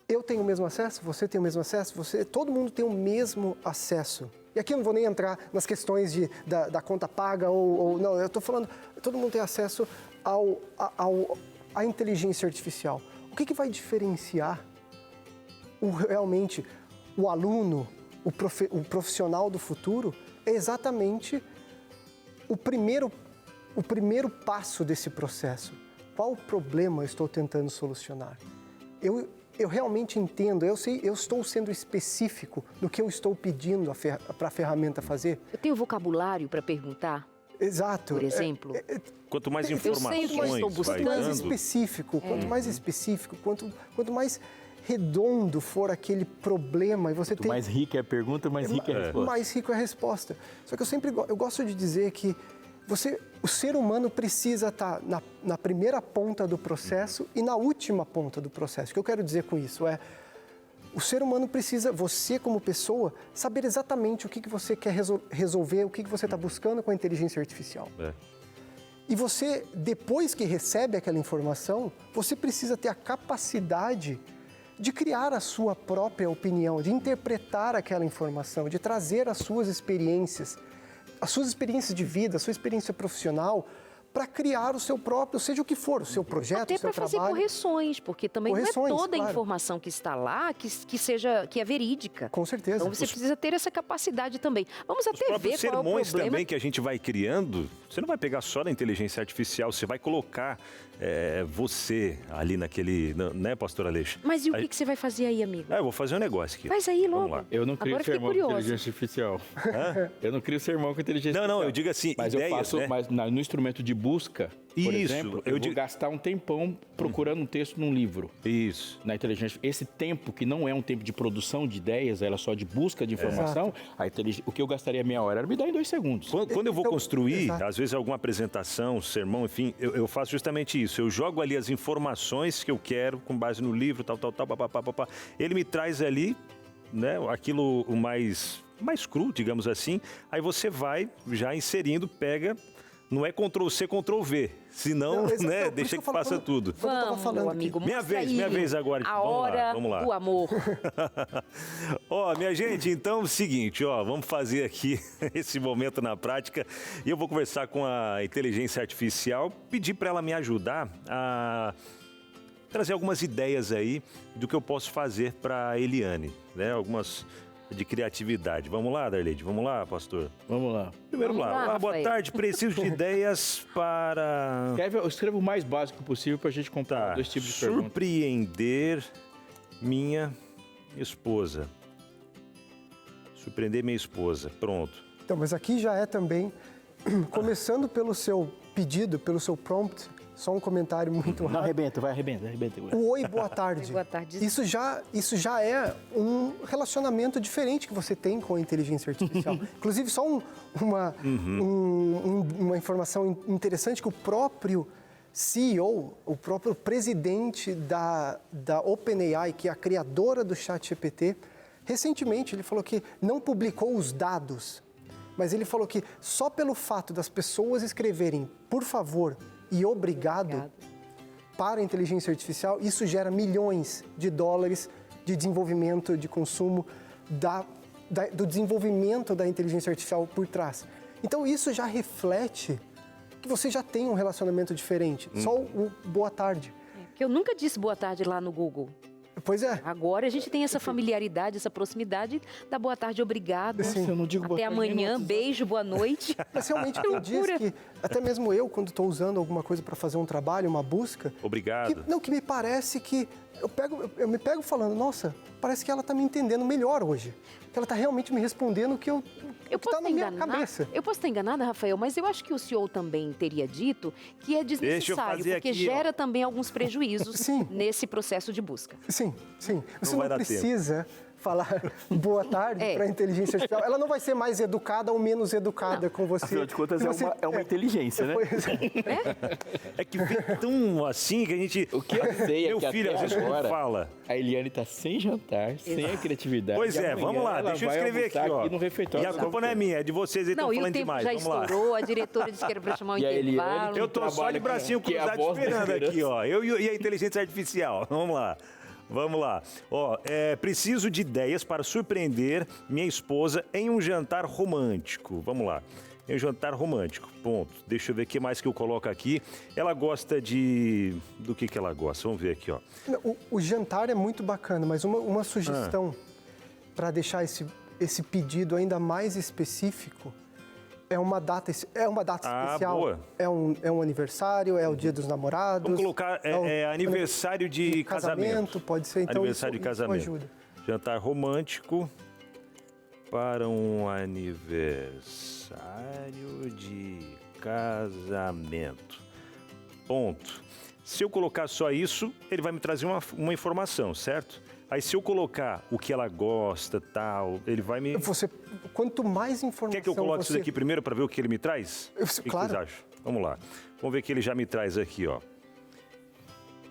D: eu tenho o mesmo acesso, você tem o mesmo acesso, todo mundo tem o mesmo acesso. E aqui eu não vou nem entrar nas questões da conta paga ou não, eu estou falando, todo mundo tem acesso à inteligência artificial. O que vai diferenciar realmente o aluno, o profissional do futuro, é exatamente o primeiro passo desse processo. Qual o problema eu estou tentando solucionar? Eu realmente entendo, eu estou sendo específico no que eu estou pedindo para a ferramenta fazer.
B: Eu tenho vocabulário para perguntar?
D: Exato.
B: Por exemplo?
A: Quanto mais informações
D: quanto mais específico, quanto mais redondo for aquele problema e você
C: Quanto mais rica é a pergunta, mais rica é a resposta.
D: Mais rico é a resposta. Só que eu gosto de dizer que o ser humano precisa estar na primeira ponta do processo e na última ponta do processo. O que eu quero dizer com isso o ser humano precisa, você como pessoa, saber exatamente o que você quer resolver, o que você está buscando com a inteligência artificial. E você, depois que recebe aquela informação, você precisa ter a capacidade de criar a sua própria opinião, de interpretar aquela informação, de trazer as suas experiências de vida, a sua experiência profissional, para criar o seu próprio, seja o que for, o seu projeto,
B: Até
D: o seu
B: para fazer
D: trabalho.
B: correções, porque também não é toda a
D: claro.
B: informação que está lá que é verídica.
D: Com certeza.
B: Então você precisa ter essa capacidade também. Vamos
A: Os
B: até ver
A: próprios
B: qual é o
A: sermões
B: problema.
A: também que a gente vai criando, você não vai pegar só da inteligência artificial, você vai colocar você ali naquele, né, pastor Aleixo?
B: Mas e o que você vai fazer aí, amigo?
A: Eu vou fazer um negócio aqui.
B: Faz aí
A: Vamos
B: logo.
A: lá.
C: Eu não crio
B: Agora fiquei
C: sermão com
B: curiosa.
C: inteligência artificial. Eu não crio sermão com inteligência
A: Não,
C: artificial.
A: eu digo assim,
C: mas
A: ideias,
C: eu faço,
A: né?
C: mas no instrumento de busca, por
A: Isso,
C: exemplo, eu
A: digo-
C: vou gastar um tempão procurando um texto num livro.
A: Isso.
C: Na inteligência, esse tempo que não é um tempo de produção de ideias, ela é só de busca de informação, o que eu gastaria meia hora era me dar em 2 segundos.
A: Quando eu vou
D: Então,
A: construir,
D: exato.
A: às vezes alguma apresentação, sermão, enfim, eu faço justamente isso. Eu jogo ali as informações que eu quero com base no livro, tal, papapá. Ele me traz ali, né, aquilo o mais cru, digamos assim. Aí você vai já inserindo, pega, não é Ctrl+C, Ctrl+V, senão,
D: Não,
A: né,
D: por
A: deixa
D: isso
A: que
D: eu falo,
A: faça tudo.
D: Quando eu tava
B: Vamos,
D: falando
B: meu
D: aqui-
B: amigo.
A: Minha
B: mostra
A: vez
B: aí
A: agora.
B: A
A: Vamos lá,
B: hora
A: vamos lá.
B: do amor.
A: Ó, minha gente, então é o seguinte, ó, vamos fazer aqui esse momento na prática e eu vou conversar com a inteligência artificial, pedir para ela me ajudar a trazer algumas ideias aí do que eu posso fazer para Eliane, né? Algumas de criatividade. Vamos lá, Darleide? Vamos lá, pastor?
C: Vamos lá.
A: Primeiro
B: Vamos lá,
A: lá. Boa
B: Rafael.
A: tarde, preciso de ideias para...
C: Eu escrevo o mais básico possível para a gente comprar
A: Tá,
C: 2 tipos de perguntas.
A: surpreender minha esposa. Surpreender minha esposa. Pronto.
D: Então, mas aqui já é também, começando pelo seu pedido, pelo seu prompt, só um comentário muito
C: Não,
D: rápido.
C: arrebenta.
D: O oi, boa tarde.
B: Oi, boa tarde.
D: Isso já é um relacionamento diferente que você tem com a inteligência artificial. Inclusive, só uma informação interessante que o próprio CEO, o próprio presidente da OpenAI, que é a criadora do ChatGPT, recentemente ele falou que não publicou os dados, mas ele falou que só pelo fato das pessoas escreverem por favor e obrigado para a inteligência artificial, isso gera milhões de dólares de desenvolvimento, de consumo do desenvolvimento da inteligência artificial por trás. Então isso já reflete que você já tem um relacionamento diferente. Só o boa tarde.
B: Porque eu nunca disse boa tarde lá no Google.
D: Pois é.
B: Agora a gente tem essa familiaridade, essa proximidade da boa tarde, obrigado.
D: Sim.
C: Eu não digo boa
B: Até
C: tarde nem no
B: amanhã,
C: WhatsApp.
B: beijo, boa noite.
D: Mas realmente tem dias
B: loucura.
D: que, até mesmo eu, quando estou usando alguma coisa para fazer um trabalho, uma busca,
A: Obrigado.
D: que me parece que eu me pego falando, nossa, parece que ela está me entendendo melhor hoje. Que ela está realmente me respondendo o que está na minha cabeça.
B: Eu posso estar enganada, Rafael, mas eu acho que o senhor também teria dito que é
A: Deixa eu
B: desnecessário,
A: fazer
B: porque
A: aqui,
B: gera também alguns prejuízos
D: Sim.
B: nesse processo de busca.
D: Sim. Você
A: vai
D: não
A: dar
D: precisa falar boa tarde para a inteligência artificial. Ela não vai ser mais educada ou menos educada com você.
C: Afinal de contas,
D: Se você-
C: é uma inteligência, né?
D: Pois é.
A: É que vem tão assim que a gente...
C: O que eu sei é
A: Meu
C: que
A: filho
C: até
A: às vezes
C: agora,
A: fala.
C: a Eliane tá sem jantar, sem a criatividade.
A: Pois
C: E
A: é,
C: amanhã
A: vamos lá,
C: ela
A: deixa eu
C: vai
A: escrever aqui,
C: almoçar
A: ó.
C: no refeitório.
A: E a culpa não é minha, é de vocês, eles
B: Não,
A: estão
B: e o
A: falando
B: tempo
A: demais.
B: já
A: Vamos lá.
B: estourou, a diretora disse que era para chamar um
C: E a Eliane,
B: intervalo.
A: Eu tô só de
C: trabalha
A: bracinho
C: que é a
A: cruzado
C: voz da
A: esperando aqui,
C: esperança.
A: ó. Eu e a inteligência artificial. Vamos lá. Ó, preciso de ideias para surpreender minha esposa em um jantar romântico. Vamos lá. Em um jantar romântico. Ponto. Deixa eu ver o que mais que eu coloco aqui. Ela gosta de... Do que ela gosta? Vamos ver aqui, ó.
D: O jantar é muito bacana, mas uma sugestão para deixar esse pedido ainda mais específico é uma data especial.
A: Boa.
D: É um aniversário, é o dia dos namorados.
A: Vamos colocar aniversário de casamento.
D: Pode ser, então
A: Aniversário de casamento.
D: isso ajuda.
A: Jantar romântico para um aniversário de casamento. Ponto. Se eu colocar só isso, ele vai me trazer uma informação, certo? Aí se eu colocar o que ela gosta, tal, ele vai me...
D: Quanto mais informação
A: Quer que eu coloque
D: você...
A: isso daqui primeiro para ver o que ele me traz? O que
D: claro.
A: vocês acham? Vamos lá. Vamos ver o que ele já me traz aqui, ó.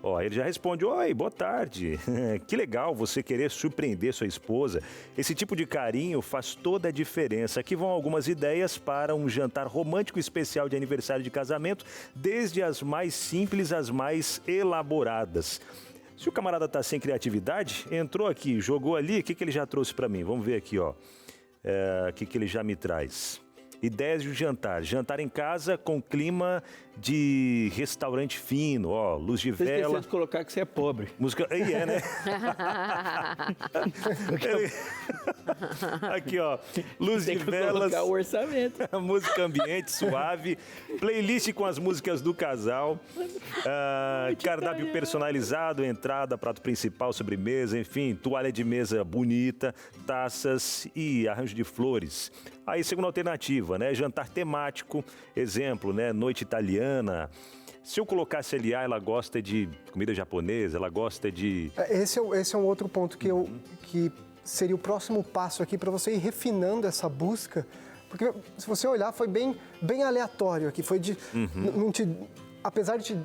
A: Ó, ele já responde, oi, boa tarde. Que legal você querer surpreender sua esposa. Esse tipo de carinho faz toda a diferença. Aqui vão algumas ideias para um jantar romântico especial de aniversário de casamento, desde as mais simples às mais elaboradas. Se o camarada tá sem criatividade, entrou aqui, jogou ali, o que ele já trouxe para mim? Vamos ver aqui, ó. O que ele já me traz? ideias de jantar. Jantar em casa com clima de restaurante fino, ó, luz de
C: Você esqueceu
A: vela.
C: de colocar que você é pobre.
A: Música. Aí é, né? Aqui, ó. Luz
C: Tem
A: de
C: que
A: velas.
C: colocar o orçamento.
A: Música ambiente suave, playlist com as músicas do casal, cardápio personalizado, entrada, prato principal, sobremesa, enfim, toalha de mesa bonita, taças e arranjo de flores. Aí, segunda alternativa, né? Jantar temático, exemplo, né? Noite italiana. Se eu colocasse ali, ela gosta de comida japonesa, ela gosta de...
D: Esse é um outro ponto que seria o próximo passo aqui para você ir refinando essa busca. Porque se você olhar, foi bem aleatório aqui. Foi de... Não te, apesar de te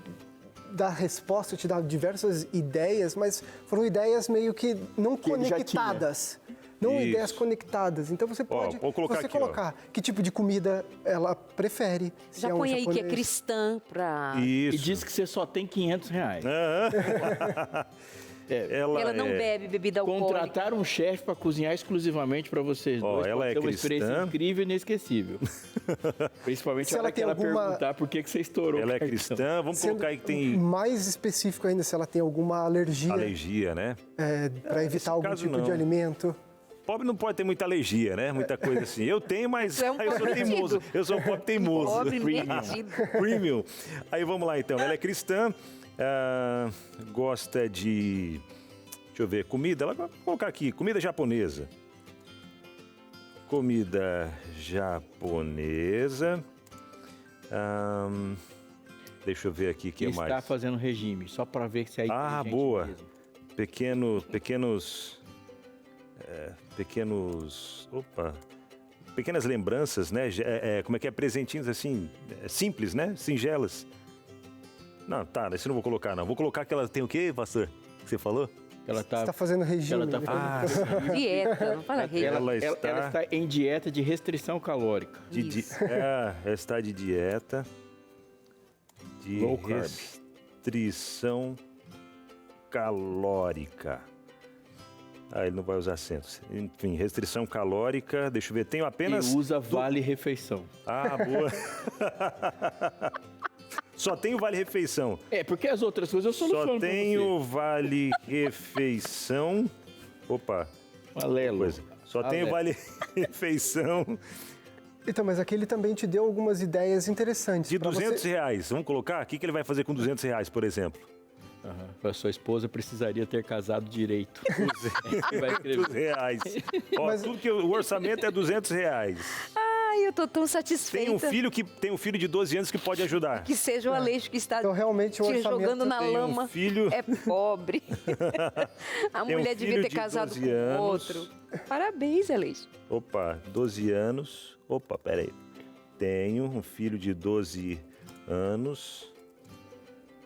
D: dar resposta, te dar diversas ideias, mas foram ideias meio que não conectadas. Não
A: Isso.
D: ideias conectadas. Então você pode
A: vou colocar
D: você
A: aqui,
D: colocar que tipo de comida ela prefere. Se
B: Já
D: é um
B: põe aí que é
D: japonês.
B: cristã pra...
C: E
A: Isso.
C: diz que você só tem R$500.
B: Ela não bebe bebida alcoólica.
C: Contratar um chefe para cozinhar exclusivamente para vocês dois.
A: ela
C: pode
A: é
C: ser uma experiência
A: cristã.
C: incrível e inesquecível. Principalmente
D: Se
C: a hora
D: ela
C: que
D: tem
C: ela
D: alguma-
C: perguntar por que você estourou.
A: Ela
C: o
A: é
C: cartão.
A: cristã. Vamos
D: Sendo
A: colocar aí que tem
D: mais específico ainda se ela tem alguma alergia,
A: alergia, né?
D: para evitar algum
A: caso
D: tipo
A: não.
D: de alimento.
A: Pobre não pode ter muita alergia, né? Muita coisa assim. Eu tenho, mas
B: Isso é um
A: eu sou
B: pobre
A: teimoso.
B: metido.
A: Eu sou um pobre teimoso.
B: Pobre
C: Premium.
B: metido.
A: Premium. Aí vamos lá então. Ela é cristã, gosta de... Deixa eu ver, comida. Ela vai colocar aqui, comida japonesa. Comida japonesa. Deixa eu ver aqui o que
C: Que está
A: mais.
C: fazendo regime, só para ver se é
A: Ah,
C: inteligente
A: boa.
C: mesmo.
A: Pequenas lembranças, né? Como é que é? Presentinhos assim, simples, né? Singelas. Não, tá, esse eu não vou colocar, não. Vou colocar que ela tem o quê, pastor? Que você falou?
C: Ela
D: Você
C: está
D: está fazendo regime.
C: ela tá
D: né?
C: fazendo
B: Dieta, não fala rei.
A: Ela
C: ela está em dieta de restrição calórica.
A: Ela está de dieta. De
C: Low carb.
A: restrição calórica. Ah, ele não vai usar acentos. Enfim, restrição calórica. Deixa eu ver, tenho apenas...
C: E usa vale-refeição.
A: Ah, boa. Só tenho vale-refeição.
C: É, porque as outras coisas eu soluciono
A: Só
C: pra
A: tenho vale-refeição. Opa,
C: você. Alelo.
A: coisa. Só tenho vale-refeição
D: Então, mas aqui ele também te deu algumas ideias interessantes.
A: de
D: pra
A: R$200.
D: você-
A: Vamos colocar? O que ele vai fazer com R$200, por exemplo?
C: A sua esposa precisaria ter casado direito. Vai escrever.
A: R$200. Ó, tudo que o orçamento é R$200.
B: Ai, eu tô tão satisfeita.
A: Tem um filho de 12 anos que pode ajudar.
B: Que seja o Aleixo que está
D: Então, realmente, o
B: te
D: orçamento
B: jogando na
A: tem um
B: lama.
A: filho-
B: É pobre. A
A: Tem um
B: mulher devia
A: filho
B: ter
A: de
B: casado
A: 12
B: com
A: anos.
B: outro. Parabéns, Aleixo.
A: Opa, 12 anos. Opa, peraí. Tenho um filho de 12 anos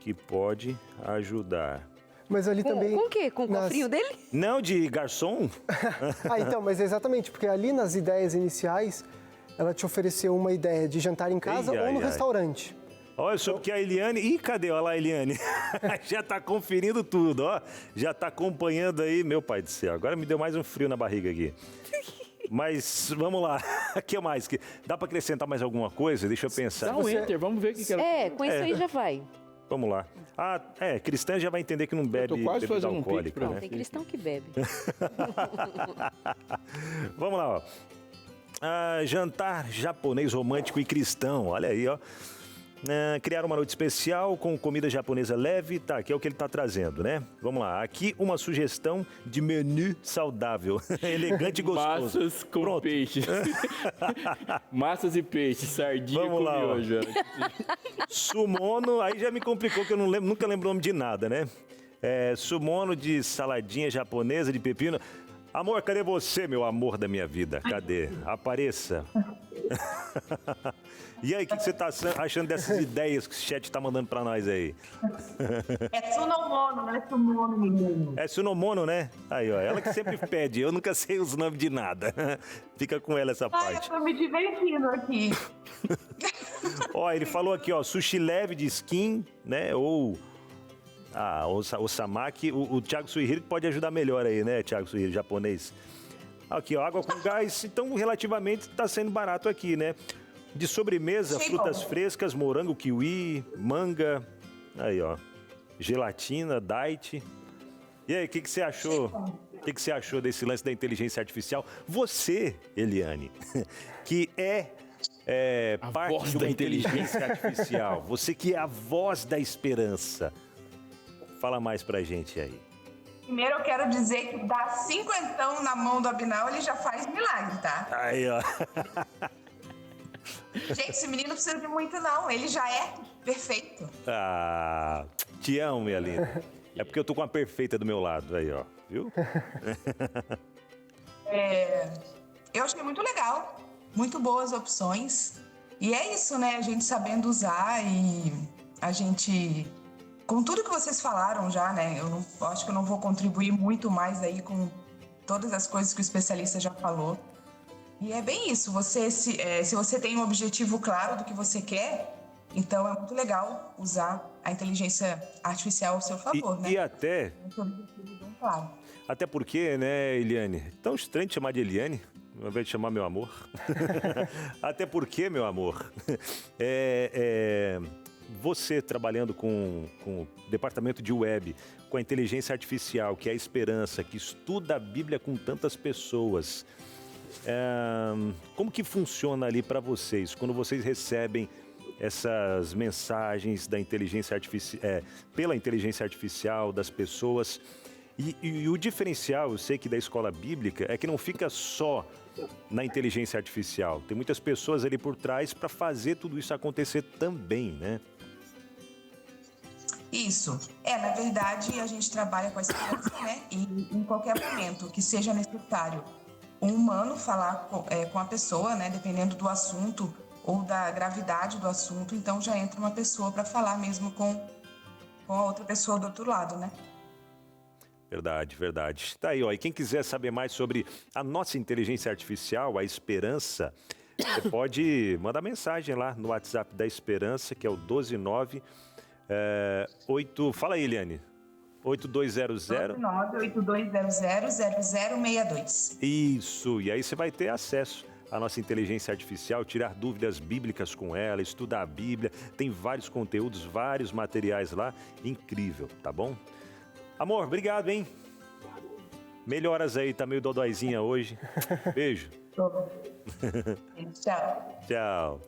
A: que pode ajudar.
D: Mas ali também...
B: Com o quê? Com o
D: nas-
B: cofrinho dele?
A: Não de garçom?
D: Então, mas exatamente, porque ali nas ideias iniciais, ela te ofereceu uma ideia de jantar em casa
A: Ai,
D: ou no
A: ai, ai.
D: restaurante.
A: Olha, soube que a Eliane... Ih, cadê? Olha lá a Eliane. Já tá conferindo tudo, ó. Já tá acompanhando aí. Meu pai do céu, agora me deu mais um frio na barriga aqui. Mas, vamos lá. O que mais? Dá pra acrescentar mais alguma coisa? Deixa eu pensar.
C: Dá um enter, vamos ver o que ela...
B: Com isso aí já vai.
A: Vamos lá. Ah, cristã já vai entender que não bebe
C: tô quase
A: bebida
C: fazendo um pitch
A: alcoólica,
C: pra
A: né?
B: Tem cristão que bebe.
A: Vamos lá, ó. Jantar japonês romântico e cristão. Olha aí, ó. Criar uma noite especial com comida japonesa leve, tá, que é o que ele tá trazendo, né? Vamos lá, aqui uma sugestão de menu saudável, elegante e gostoso.
C: Massas com
A: Pronto.
C: peixes. Massas e peixes, sardinha
A: Vamos
C: com
A: lá, ó.
C: miojo.
A: Sumono, aí já me complicou que eu nunca lembro o nome de nada, né? Sumono de saladinha japonesa de pepino. Amor, cadê você, meu amor da minha vida? Cadê? Apareça. E aí, o que você tá achando dessas ideias que o chat tá mandando pra nós aí?
E: É Sunomono, não é Sumono, menino.
A: É Sunomono, né? Aí, ó, ela que sempre pede, eu nunca sei os nomes de nada. Fica com ela essa
E: Ai, eu
A: parte.
E: tô me divertindo aqui.
A: Ó, ele falou aqui, ó, sushi leve de skin, né? Ou o samaki. O Thiago Suihiro pode ajudar melhor aí, né, Thiago Suihiro, japonês. Aqui, ó, água com gás. Então, relativamente, tá sendo barato aqui, né? De sobremesa,
E: Achei
A: frutas
E: bom.
A: frescas, morango, kiwi, manga. Aí, ó. Gelatina, diet. E aí, o que você achou? O que você achou desse lance da inteligência artificial? Você, Eliane, que é
C: A
A: parte
C: voz
A: de uma
C: da
A: inteligência artificial. Você que é a voz da esperança. Fala mais pra gente aí.
E: Primeiro eu quero dizer que dar 50 na mão do Abinal, ele já faz milagre, tá?
A: Aí, ó.
E: Gente, esse menino não precisa de muito, não. Ele já é perfeito.
A: Ah, te amo, minha linda. É porque eu tô com a perfeita do meu lado aí, ó. Viu?
E: Eu achei muito legal. Muito boas opções. E é isso, né? A gente sabendo usar e a gente... Com tudo que vocês falaram já, né? Eu acho que eu não vou contribuir muito mais aí com todas as coisas que o especialista já falou. E é bem isso. Se você tem um objetivo claro do que você quer, então é muito legal usar a inteligência artificial ao seu favor, né?
A: E até...
E: Muito objetivo bem claro.
A: Até porque, né, Eliane? Tão estranho te chamar de Eliane, ao invés de chamar meu amor. Até porque, meu amor, você trabalhando com o departamento de web, com a inteligência artificial, que é a esperança, que estuda a Bíblia com tantas pessoas, como que funciona ali para vocês, quando vocês recebem essas mensagens da inteligência artificial, pela inteligência artificial das pessoas? E o diferencial, eu sei que da escola bíblica, é que não fica só na inteligência artificial. Tem muitas pessoas ali por trás para fazer tudo isso acontecer também, né?
E: Isso. Na verdade, a gente trabalha com a esperança, né? E em qualquer momento que seja necessário um humano falar com a pessoa, né? Dependendo do assunto ou da gravidade do assunto, então já entra uma pessoa para falar mesmo com a outra pessoa do outro lado, né?
A: Verdade, verdade. Tá aí, ó. E quem quiser saber mais sobre a nossa inteligência artificial, a Esperança, você pode mandar mensagem lá no WhatsApp da Esperança, que é o 129 Fala aí, Eliane. 8200.
E: 8200-0062.
A: Isso. E aí você vai ter acesso à nossa inteligência artificial, tirar dúvidas bíblicas com ela, estudar a Bíblia. Tem vários conteúdos, vários materiais lá. Incrível, tá bom? Amor, obrigado, hein? Melhoras aí, tá meio dodóizinha hoje. Beijo.
E: Tchau.
A: Tchau.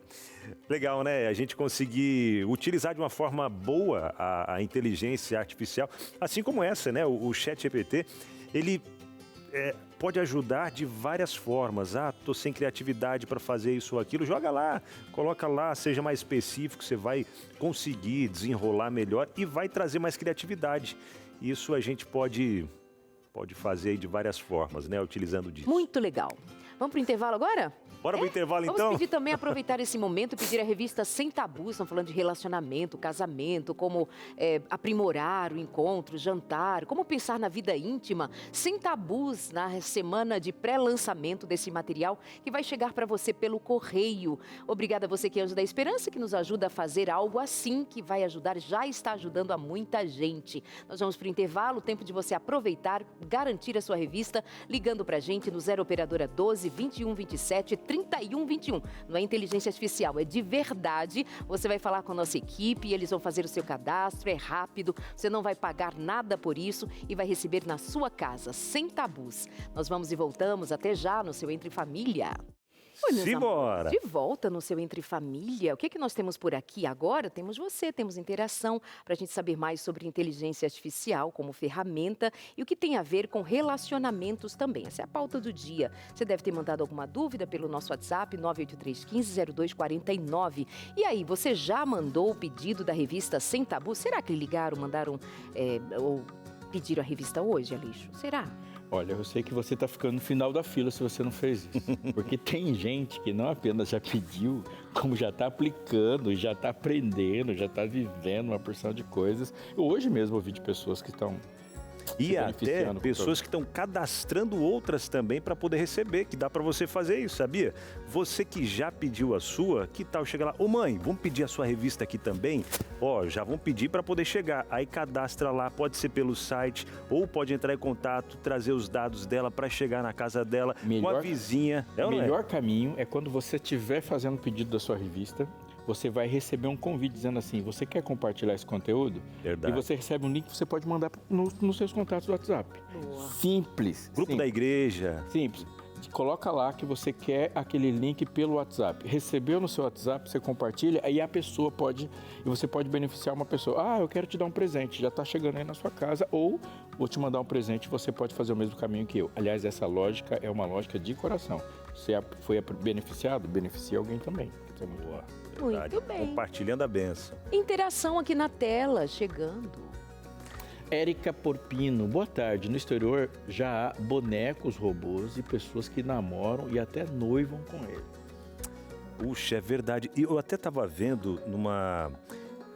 A: Legal, né? A gente conseguir utilizar de uma forma boa a inteligência artificial, assim como essa, né? O ChatGPT, ele pode ajudar de várias formas. Tô sem criatividade para fazer isso ou aquilo, joga lá, coloca lá, seja mais específico, você vai conseguir desenrolar melhor e vai trazer mais criatividade. Isso a gente pode fazer aí de várias formas, né? Utilizando disso.
B: Muito legal. Vamos para o intervalo agora?
A: Bora pro intervalo, então?
B: Vamos pedir também, aproveitar esse momento e pedir a revista Sem Tabus. Estão falando de relacionamento, casamento, como aprimorar o encontro, jantar, como pensar na vida íntima. Sem Tabus, na semana de pré-lançamento desse material que vai chegar para você pelo correio. Obrigada a você que é Anjo da Esperança, que nos ajuda a fazer algo assim, que vai ajudar, já está ajudando a muita gente. Nós vamos para o intervalo, tempo de você aproveitar, garantir a sua revista, ligando para a gente no 0 Operadora 12 21 27 31 21. Não é inteligência artificial, é de verdade. Você vai falar com a nossa equipe e eles vão fazer o seu cadastro, é rápido, você não vai pagar nada por isso e vai receber na sua casa, Sem Tabus. Nós vamos e voltamos até já no seu Entre Família. Oi, meus
A: Simbora!
B: amores, de volta no seu Entre Família. O que nós temos por aqui agora? Temos você, temos interação para a gente saber mais sobre inteligência artificial como ferramenta e o que tem a ver com relacionamentos também. Essa é a pauta do dia. Você deve ter mandado alguma dúvida pelo nosso WhatsApp 983-150249. E aí, você já mandou o pedido da revista Sem Tabu? Será que ligaram, mandaram ou pediram a revista hoje, Aleixo? Será?
C: Olha, eu sei que você está ficando no final da fila se você não fez isso. Porque tem gente que não apenas já pediu, como já está aplicando, já está aprendendo, já está vivendo uma porção de coisas. Eu hoje mesmo ouvi de pessoas que estão
A: E até pessoas que estão cadastrando outras também para poder receber, que dá para você fazer isso, sabia? Você que já pediu a sua, que tal chegar lá? Ô mãe, vamos pedir a sua revista aqui também? Ó, já vão pedir para poder chegar. Aí cadastra lá, pode ser pelo site ou pode entrar em contato, trazer os dados dela para chegar na casa dela, com a vizinha.
C: O melhor caminho é quando você estiver fazendo o pedido da sua revista, você vai receber um convite dizendo assim, você quer compartilhar esse conteúdo?
A: Verdade.
C: E você recebe um link que você pode mandar nos seus contatos do WhatsApp.
B: Boa.
C: Simples.
A: Grupo da igreja.
C: Simples. Coloca lá que você quer aquele link pelo WhatsApp. Recebeu no seu WhatsApp, você compartilha, aí a pessoa pode, e você pode beneficiar uma pessoa. Ah, eu quero te dar um presente, já está chegando aí na sua casa, ou vou te mandar um presente, você pode fazer o mesmo caminho que eu. Aliás, essa lógica é uma lógica de coração. Você foi beneficiado, beneficia alguém também. Isso é muito boa.
B: Muito bem.
A: Compartilhando a benção.
B: Interação aqui na tela, chegando.
C: Érica Porpino, boa tarde. No exterior já há bonecos, robôs e pessoas que namoram e até noivam com ele.
A: Puxa, é verdade. E eu até estava vendo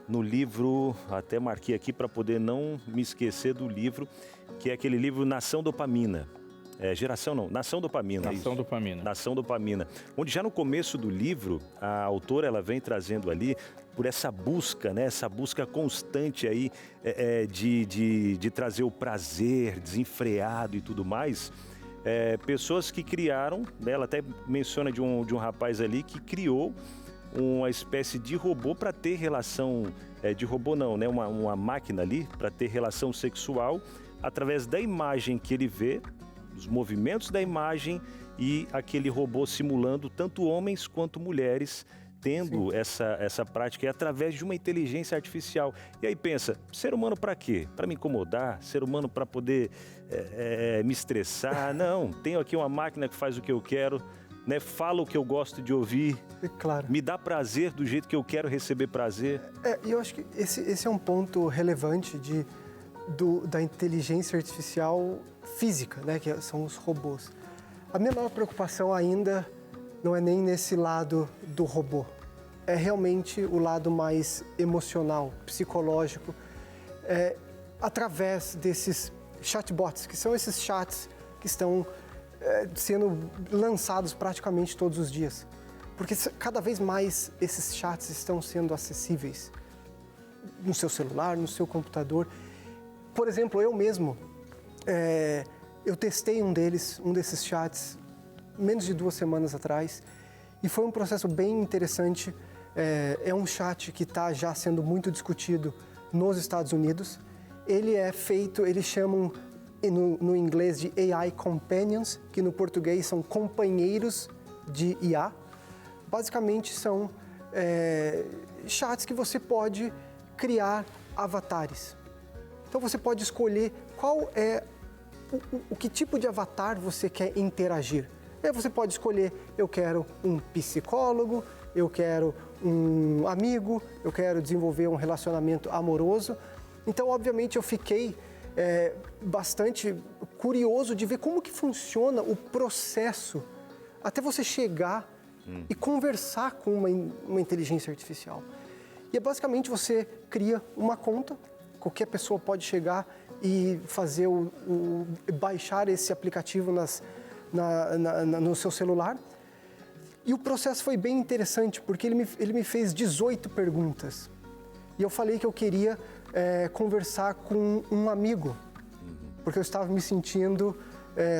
A: no livro, até marquei aqui para poder não me esquecer do livro, que é aquele livro Nação Dopamina. Nação Dopamina.
C: Nação Dopamina.
A: Nação Dopamina. Onde já no começo do livro, a autora ela vem trazendo ali por essa busca, né? Essa busca constante aí de trazer o prazer desenfreado e tudo mais. Pessoas que criaram, né? Ela até menciona de um rapaz ali que criou uma espécie de robô para ter relação, de robô não, né? Uma máquina ali para ter relação sexual através da imagem que ele vê, os movimentos da imagem e aquele robô simulando tanto homens quanto mulheres tendo essa prática através de uma inteligência artificial. E aí pensa, ser humano para quê? Para me incomodar? Ser humano para poder me estressar? Não, tenho aqui uma máquina que faz o que eu quero, né? Fala o que eu gosto de ouvir,
D: Claro.
A: me dá prazer do jeito que eu quero receber prazer.
D: E eu acho que esse é um ponto relevante da inteligência artificial física, né, que são os robôs. A minha maior preocupação ainda não é nem nesse lado do robô, é realmente o lado mais emocional, psicológico, através desses chatbots, que são esses chats que estão sendo lançados praticamente todos os dias. Porque cada vez mais esses chats estão sendo acessíveis no seu celular, no seu computador. Por exemplo, eu mesmo, eu testei um desses chats, menos de 2 semanas atrás, e foi um processo bem interessante. É um chat que está já sendo muito discutido nos Estados Unidos. Ele é feito, eles chamam no inglês de AI Companions, que no português são companheiros de IA. Basicamente são chats que você pode criar avatares. Então você pode escolher qual é o que tipo de avatar você quer interagir. E aí você pode escolher, eu quero um psicólogo, eu quero um amigo, eu quero desenvolver um relacionamento amoroso. Então, obviamente, eu fiquei bastante curioso de ver como que funciona o processo até você chegar e conversar com uma inteligência artificial. E basicamente você cria uma conta, qualquer pessoa pode chegar e fazer baixar esse aplicativo no seu celular. E o processo foi bem interessante, porque ele me fez 18 perguntas. E eu falei que eu queria conversar com um amigo, porque eu estava me sentindo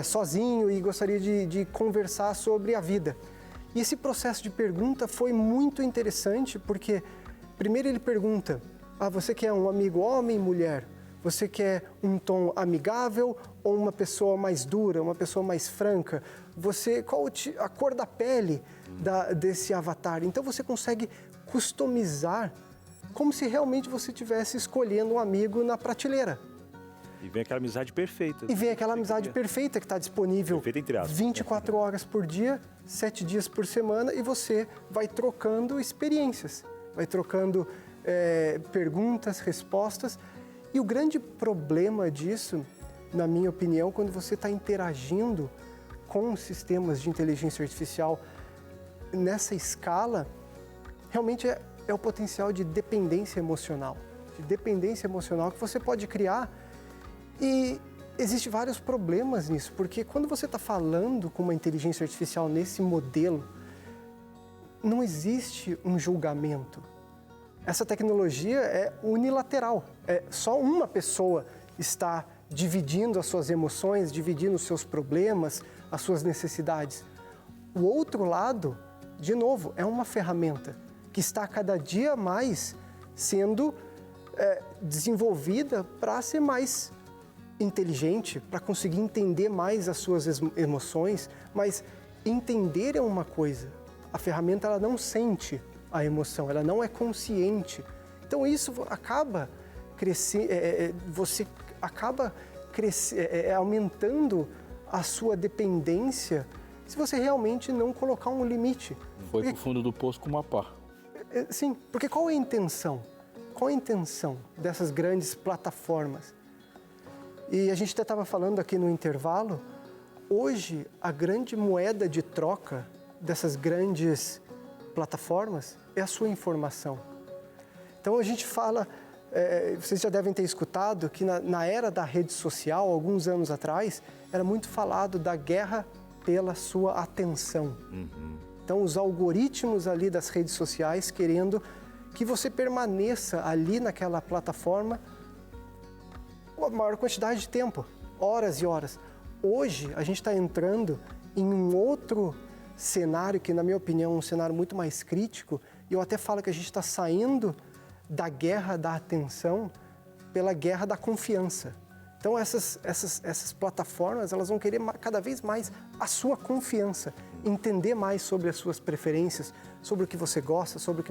D: sozinho e gostaria de conversar sobre a vida. E esse processo de pergunta foi muito interessante, porque primeiro ele pergunta, você quer um amigo homem, mulher? Você quer um tom amigável ou uma pessoa mais dura, uma pessoa mais franca? Qual a cor da pele desse avatar? Então você consegue customizar como se realmente você estivesse escolhendo um amigo na prateleira.
A: E vem aquela amizade perfeita.
D: E vem aquela amizade perfeita que está disponível 24 horas por dia, 7 dias por semana, e você vai trocando experiências, vai trocando perguntas, respostas. E o grande problema disso, na minha opinião, quando você está interagindo com sistemas de inteligência artificial nessa escala, realmente é o potencial de dependência emocional. De dependência emocional que você pode criar E existem vários problemas nisso, porque quando você está falando com uma inteligência artificial nesse modelo, não existe um julgamento. Essa tecnologia é unilateral. Só uma pessoa está dividindo as suas emoções, dividindo os seus problemas, as suas necessidades. O outro lado, de novo, é uma ferramenta que está cada dia mais sendo desenvolvida para ser mais inteligente, para conseguir entender mais as suas emoções, mas entender é uma coisa. A ferramenta ela não sente a emoção, ela não é consciente. Então isso acaba crescendo, você acaba aumentando a sua dependência se você realmente não colocar um limite.
C: Foi para o fundo do poço com uma pá.
D: Sim, porque qual é a intenção? Qual é a intenção dessas grandes plataformas? E a gente até estava falando aqui no intervalo, hoje a grande moeda de troca dessas grandes plataformas é a sua informação. Então a gente fala, vocês já devem ter escutado que na era da rede social, alguns anos atrás, era muito falado da guerra pela sua atenção. Então os algoritmos ali das redes sociais querendo que você permaneça ali naquela plataforma a maior quantidade de tempo, horas e horas. Hoje, a gente está entrando em um outro cenário, que na minha opinião é um cenário muito mais crítico, e eu até falo que a gente está saindo da guerra da atenção pela guerra da confiança. Então, essas plataformas, elas vão querer cada vez mais a sua confiança, entender mais sobre as suas preferências, sobre o que você gosta, sobre o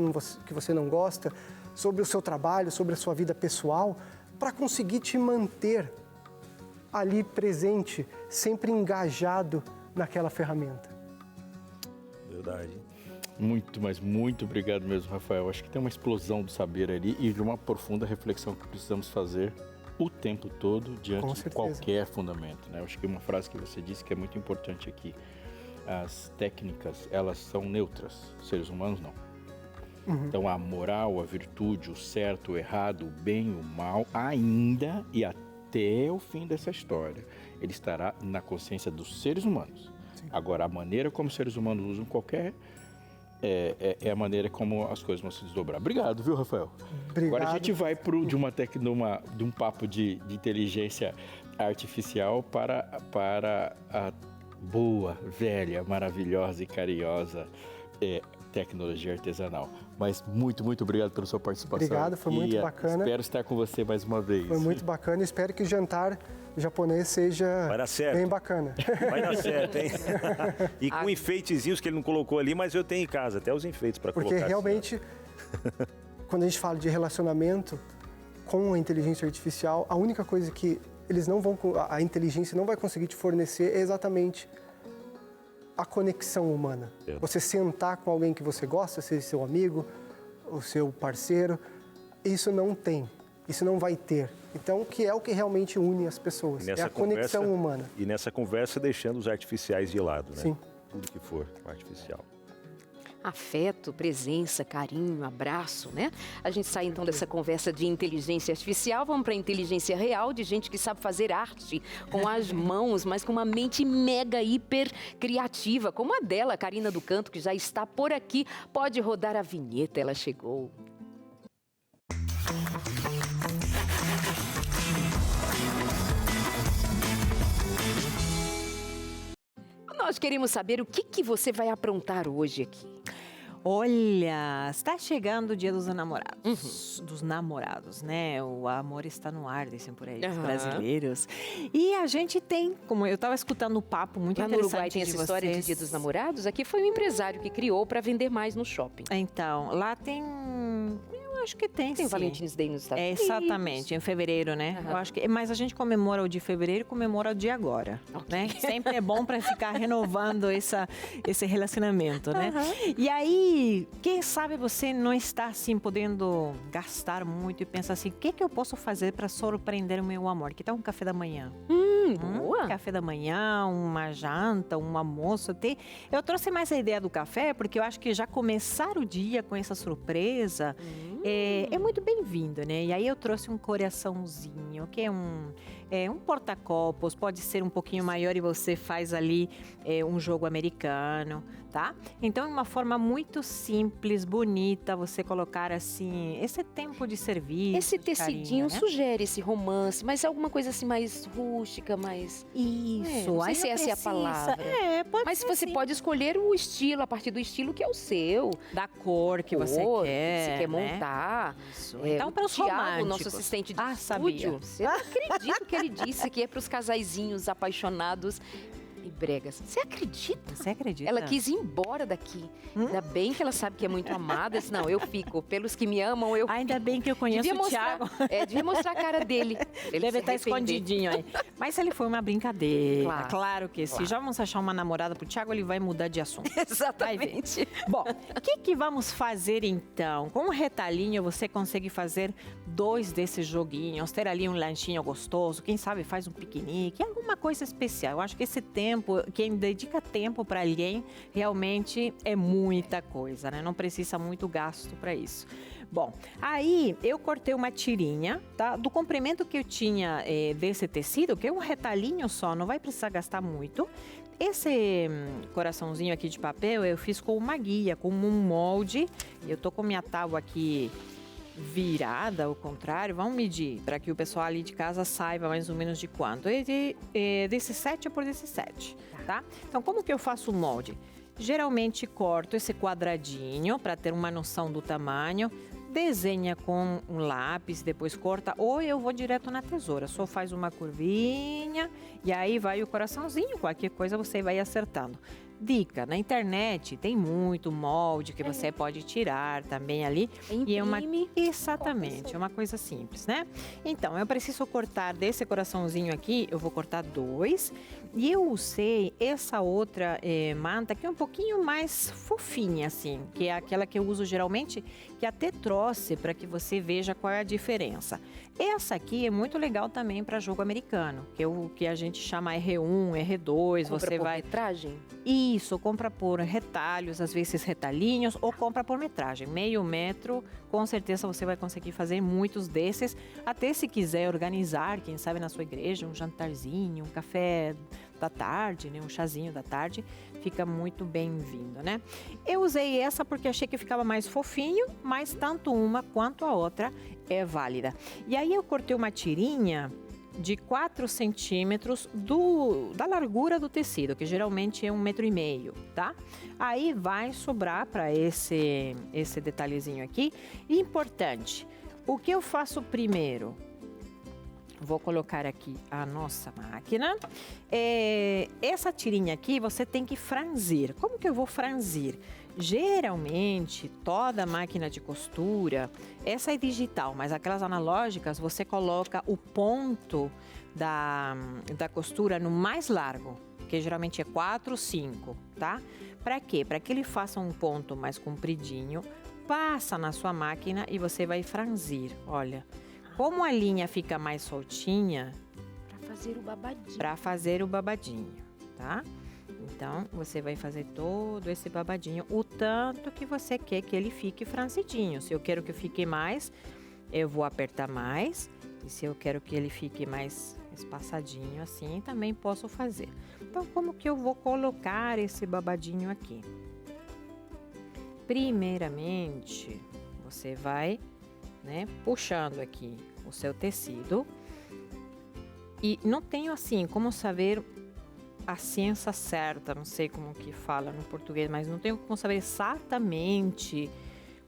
D: que você não gosta, sobre o seu trabalho, sobre a sua vida pessoal, para conseguir te manter ali presente, sempre engajado naquela ferramenta.
A: Verdade.
C: Muito, mas muito obrigado mesmo, Rafael. Acho que tem uma explosão do saber ali e de uma profunda reflexão que precisamos fazer o tempo todo diante de qualquer fundamento, né? Acho que uma frase que você disse que é muito importante aqui. As técnicas, elas são neutras, seres humanos não. Então, a moral, a virtude, o certo, o errado, o bem, o mal, ainda e até o fim dessa história, ele estará na consciência dos seres humanos. Sim. Agora, a maneira como os seres humanos usam qualquer... É a maneira como as coisas vão se desdobrar. Obrigado, viu, Rafael?
D: Obrigado.
C: Agora a gente vai de um papo de inteligência artificial para a boa, velha, maravilhosa e carinhosa tecnologia artesanal. Mas muito, muito obrigado pela sua participação.
D: Obrigado, foi muito bacana.
C: Espero estar com você mais uma vez.
D: Foi muito bacana. Espero que o jantar japonês seja bem bacana.
A: Vai dar certo, hein? E com enfeitezinhos que ele não colocou ali, mas eu tenho em casa, até os enfeites para colocar.
D: Porque realmente, quando a gente fala de relacionamento com a inteligência artificial, a única coisa que a inteligência não vai conseguir te fornecer é exatamente a conexão humana. Você sentar com alguém que você gosta, seja seu amigo, o seu parceiro, isso não tem, isso não vai ter. Então, que é o que realmente une as pessoas, é a conexão humana.
A: E nessa conversa, deixando os artificiais de lado, né?
D: Sim.
A: Tudo que for artificial.
B: Afeto, presença, carinho, abraço, né? A gente sai então dessa conversa de inteligência artificial, vamos para a inteligência real, de gente que sabe fazer arte com as mãos, mas com uma mente mega, hiper criativa, como a dela, a Karina do Canto, que já está por aqui. Pode rodar a vinheta, ela chegou. Nós queremos saber o que você vai aprontar hoje aqui.
F: Olha, está chegando o Dia dos Namorados, dos namorados, né? O amor está no ar, dizem por aí, os brasileiros. E a gente tem, como eu estava escutando o papo muito interessante
B: no Uruguai tem essa história de Dia dos Namorados. Aqui foi um empresário que criou para vender mais no shopping.
F: Então, lá tem... Eu acho que tem, sim.
B: Tem o Valentine's Day nos Estados Unidos.
F: Exatamente, em fevereiro, né? Eu acho que, mas a gente comemora o de fevereiro e comemora o de agora, né? Sempre é bom para ficar renovando esse relacionamento, né? E aí, quem sabe você não está assim podendo gastar muito e pensa assim, o que eu posso fazer para surpreender o meu amor? Que tal um café da manhã?
B: Boa!
F: Café da manhã, uma janta, um almoço. Eu trouxe mais a ideia do café porque eu acho que já começar o dia com essa surpresa é muito bem-vindo, né? E aí eu trouxe um coraçãozinho, que é um porta-copos, pode ser um pouquinho maior e você faz ali um jogo americano, tá? Então, é uma forma muito simples, bonita, você colocar assim, esse tempo de serviço,
B: Esse
F: de
B: tecidinho
F: carinho, né?
B: sugere esse romance, mas alguma coisa assim mais rústica, mais...
F: Isso,
B: não sei
F: aí
B: se essa é a palavra.
F: Pode
B: Mas
F: ser
B: você
F: sim.
B: pode escolher o estilo, a partir do estilo que é o seu.
F: Da cor que você quer,
B: você quer
F: né?
B: montar.
F: Isso.
B: É,
F: Então,
B: o
F: para os
B: Thiago,
F: românticos.
B: nosso assistente de
F: Ah,
B: estúdio,
F: sabia.
B: você não acredita que ele disse que é para os casaizinhos apaixonados e bregas. Você acredita?
F: Você acredita?
B: Ela quis ir embora daqui. Ainda bem que ela sabe que é muito amada. Eu disse, não, eu fico. Pelos que me amam, eu fico.
F: Ainda bem que eu conheço
B: Devia
F: o
B: mostrar,
F: Thiago.
B: devia mostrar a cara dele. Ele
F: Deve
B: se
F: estar
B: arrepender.
F: escondidinho aí. Mas ele foi uma brincadeira.
B: Claro.
F: Que se já vamos achar uma namorada pro Thiago, ele vai mudar de assunto.
B: Exatamente.
F: Bom, o que vamos fazer então? Com um retalhinho você consegue fazer 2 desses joguinhos, ter ali um lanchinho gostoso, quem sabe faz um piquenique, alguma coisa especial. Eu acho que esse tempo, quem dedica tempo para alguém, realmente é muita coisa, né? Não precisa muito gasto para isso. Bom, aí eu cortei uma tirinha, tá? Do comprimento que eu tinha desse tecido, que é um retalhinho só, não vai precisar gastar muito. Esse coraçãozinho aqui de papel eu fiz com uma guia, com um molde. Eu tô com minha tábua aqui virada, ao contrário. Vamos medir para que o pessoal ali de casa saiba mais ou menos de quanto. É de 17 por 17, tá? Então, como que eu faço o molde? Geralmente corto esse quadradinho para ter uma noção do tamanho. Desenha com um lápis, depois corta, ou eu vou direto na tesoura. Só faz uma curvinha e aí vai o coraçãozinho. Qualquer coisa você vai acertando. Dica, na internet tem muito molde que você pode tirar também ali.
B: Imprime,
F: E é exatamente, é uma coisa simples, né? Então, eu preciso cortar desse coraçãozinho aqui, eu vou cortar 2. E eu usei essa outra manta que é um pouquinho mais fofinha, assim, que é aquela que eu uso geralmente, que até trouxe para que você veja qual é a diferença. Essa aqui é muito legal também para jogo americano, que é o que a gente chama R1, R2,
B: Compra
F: você
B: por
F: vai...
B: metragem?
F: Isso, compra por retalhos, às vezes retalhinhos, ou compra por metragem. 0,5 metro, com certeza você vai conseguir fazer muitos desses. Até se quiser organizar, quem sabe na sua igreja, um jantarzinho, um café da tarde, né? Um chazinho da tarde, fica muito bem-vindo, né? Eu usei essa porque achei que ficava mais fofinho, mas tanto uma quanto a outra é válida. E aí eu cortei uma tirinha de 4 centímetros da largura do tecido, que geralmente é 1,5 metro, tá? Aí vai sobrar para esse detalhezinho aqui. Importante, o que eu faço primeiro? Vou colocar aqui a nossa máquina. Essa tirinha aqui você tem que franzir. Como que eu vou franzir? Geralmente, toda máquina de costura, essa é digital, mas aquelas analógicas, você coloca o ponto da costura no mais largo, que geralmente é 4, 5, tá? Para quê? Para que ele faça um ponto mais compridinho, passa na sua máquina e você vai franzir, olha. Como a linha fica mais soltinha... Para fazer o babadinho, tá? Então, você vai fazer todo esse babadinho, o tanto que você quer que ele fique franzidinho. Se eu quero que fique mais, eu vou apertar mais. E se eu quero que ele fique mais espaçadinho assim, também posso fazer. Então, como que eu vou colocar esse babadinho aqui? Primeiramente, você vai, né, puxando aqui o seu tecido. E não tenho assim como saber a ciência certa, não sei como que fala no português, mas não tenho como saber exatamente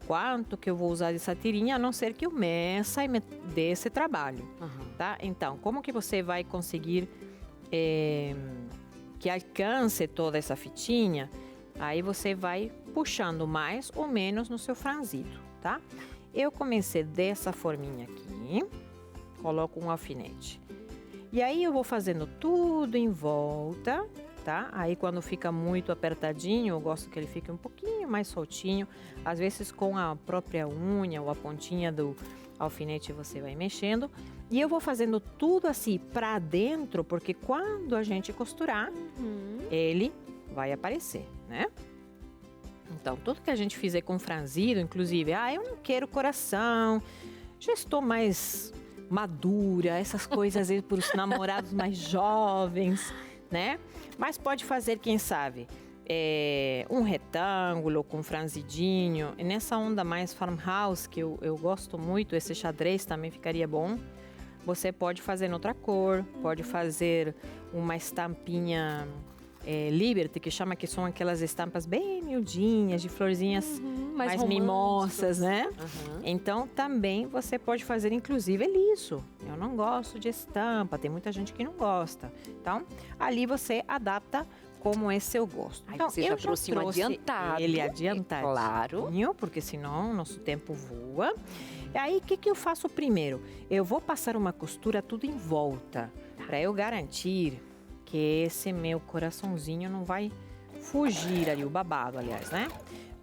F: quanto que eu vou usar dessa tirinha, a não ser que eu meça e me dê esse trabalho, tá? Então, como que você vai conseguir que alcance toda essa fitinha? Aí você vai puxando mais ou menos no seu franzido, tá? Eu comecei dessa forminha aqui, coloco um alfinete. E aí eu vou fazendo tudo em volta, tá? Aí quando fica muito apertadinho, eu gosto que ele fique um pouquinho mais soltinho. Às vezes com a própria unha ou a pontinha do alfinete você vai mexendo. E eu vou fazendo tudo assim pra dentro, porque quando a gente costurar, ele vai aparecer, né? Então, tudo que a gente fizer com franzido, inclusive, eu não quero coração, já estou mais madura, essas coisas aí para os namorados mais jovens, né? Mas pode fazer, quem sabe, um retângulo com franzidinho. E nessa onda mais farmhouse, que eu gosto muito, esse xadrez também ficaria bom. Você pode fazer em outra cor, pode fazer uma estampinha Liberty, que chama, que são aquelas estampas bem miudinhas, de florzinhas mais mimosas, né? Então, também você pode fazer, inclusive, liso. Eu não gosto de estampa, tem muita gente que não gosta. Então, ali você adapta como é seu gosto.
B: Aí
F: então,
B: você já trouxe um adiantado.
F: Ele adiantadinho,
B: claro.
F: porque senão nosso tempo voa. E aí, o que eu faço primeiro? Eu vou passar uma costura tudo em volta, para eu garantir que esse meu coraçãozinho não vai fugir ali, o babado, aliás, né?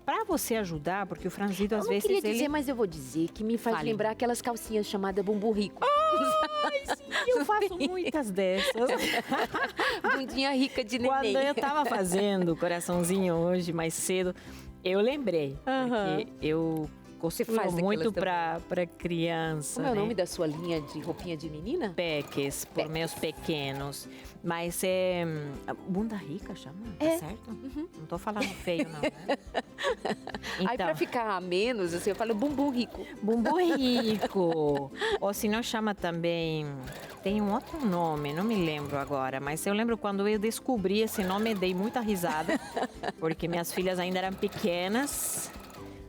F: Para você ajudar, porque o franzido às vezes
B: Eu não queria dizer, mas eu vou dizer que me faz lembrar aquelas calcinhas chamadas bumbum rico.
F: Ai, sim, eu faço muitas dessas.
B: Bundinha rica de neném.
F: Quando eu tava fazendo o coraçãozinho hoje, mais cedo, eu lembrei. Porque eu costuro muito para criança.
B: Como é o nome da sua linha de roupinha de menina?
F: Peques, por meus pequenos. Mas é bunda rica, chama? Tá certo? Não tô falando feio, não, né?
B: Aí pra ficar menos, assim, eu falo bumbum rico.
F: Bumbum rico. Ou se não chama também... Tem um outro nome, não me lembro agora. Mas eu lembro quando eu descobri esse nome, dei muita risada. Porque minhas filhas ainda eram pequenas.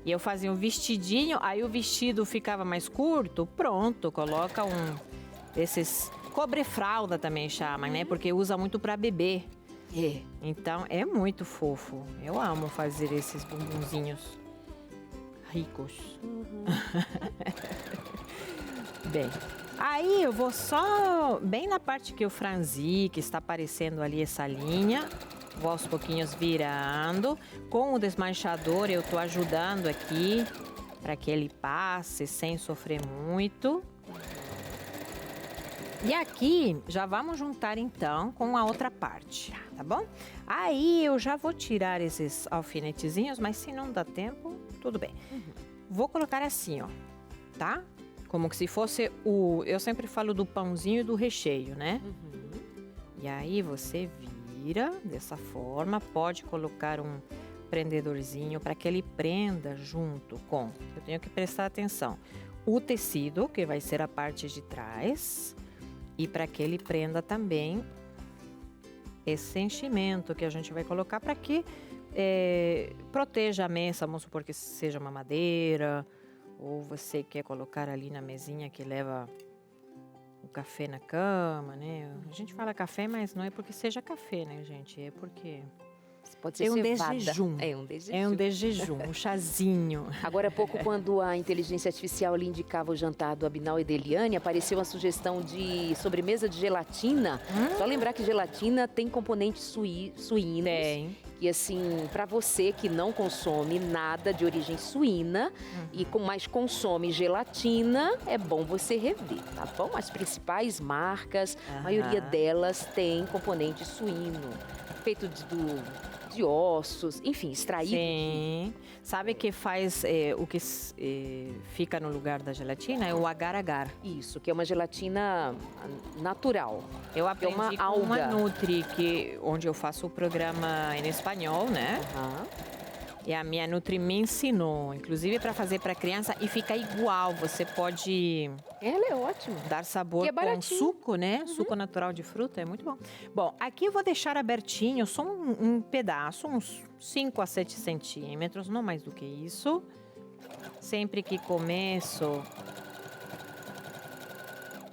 F: E eu fazia um vestidinho, aí o vestido ficava mais curto. Pronto, coloca desses... Cobre-fralda também chama, né? Porque usa muito para bebê. Então, é muito fofo. Eu amo fazer esses bumbunzinhos ricos. Bem, aí eu vou só... Bem na parte que eu franzi, que está aparecendo ali essa linha. Vou aos pouquinhos virando. Com o desmanchador eu tô ajudando aqui para que ele passe sem sofrer muito. E aqui, já vamos juntar então com a outra parte, tá bom? Aí eu já vou tirar esses alfinetezinhos, mas se não dá tempo, tudo bem. Vou colocar assim, ó, tá? Como que se fosse eu sempre falo do pãozinho e do recheio, né? E aí você vira dessa forma, pode colocar um prendedorzinho para que ele prenda junto com... Eu tenho que prestar atenção. O tecido, que vai ser a parte de trás... E para que ele prenda também esse enchimento que a gente vai colocar para que proteja a mesa, vamos supor que seja uma madeira, ou você quer colocar ali na mesinha que leva o café na cama, né? A gente fala café, mas não é porque seja café, né, gente? É porque...
B: Pode ser cevada.
F: Desjejum.
B: É um
F: desjejum, um chazinho.
B: Agora há pouco, quando a inteligência artificial lhe indicava o jantar do Abinal e da Eliane, apareceu a sugestão de sobremesa de gelatina. Só lembrar que gelatina tem componentes suínos.
F: Tem.
B: E assim, para você que não consome nada de origem suína mas consome gelatina, é bom você rever, tá bom? As principais marcas, a maioria delas tem componente suíno, feito de ossos, enfim, extraído.
F: Sim. Sabe que faz o que fica no lugar da gelatina? É o agar-agar.
B: Isso, que é uma gelatina natural.
F: Eu aprendi com uma Nutri, onde eu faço o programa em espanhol, né? E a minha Nutri me ensinou, inclusive para fazer para criança, e fica igual. Você pode...
B: Ela é ótima.
F: Dar sabor com suco, né? Suco natural de fruta, é muito bom. Bom, aqui eu vou deixar abertinho só um pedaço, uns 5 a 7 centímetros, não mais do que isso. Sempre que começo,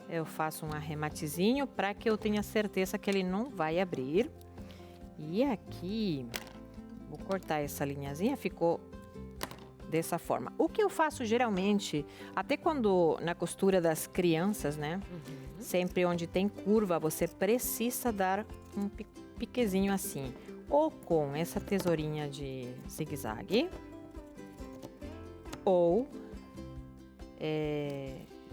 F: eu faço um arrematezinho para que eu tenha certeza que ele não vai abrir. E aqui... Vou cortar essa linhazinha, ficou dessa forma. O que eu faço geralmente, até quando na costura das crianças, né? Sempre onde tem curva, você precisa dar um piquezinho assim. Ou com essa tesourinha de zigue-zague. Ou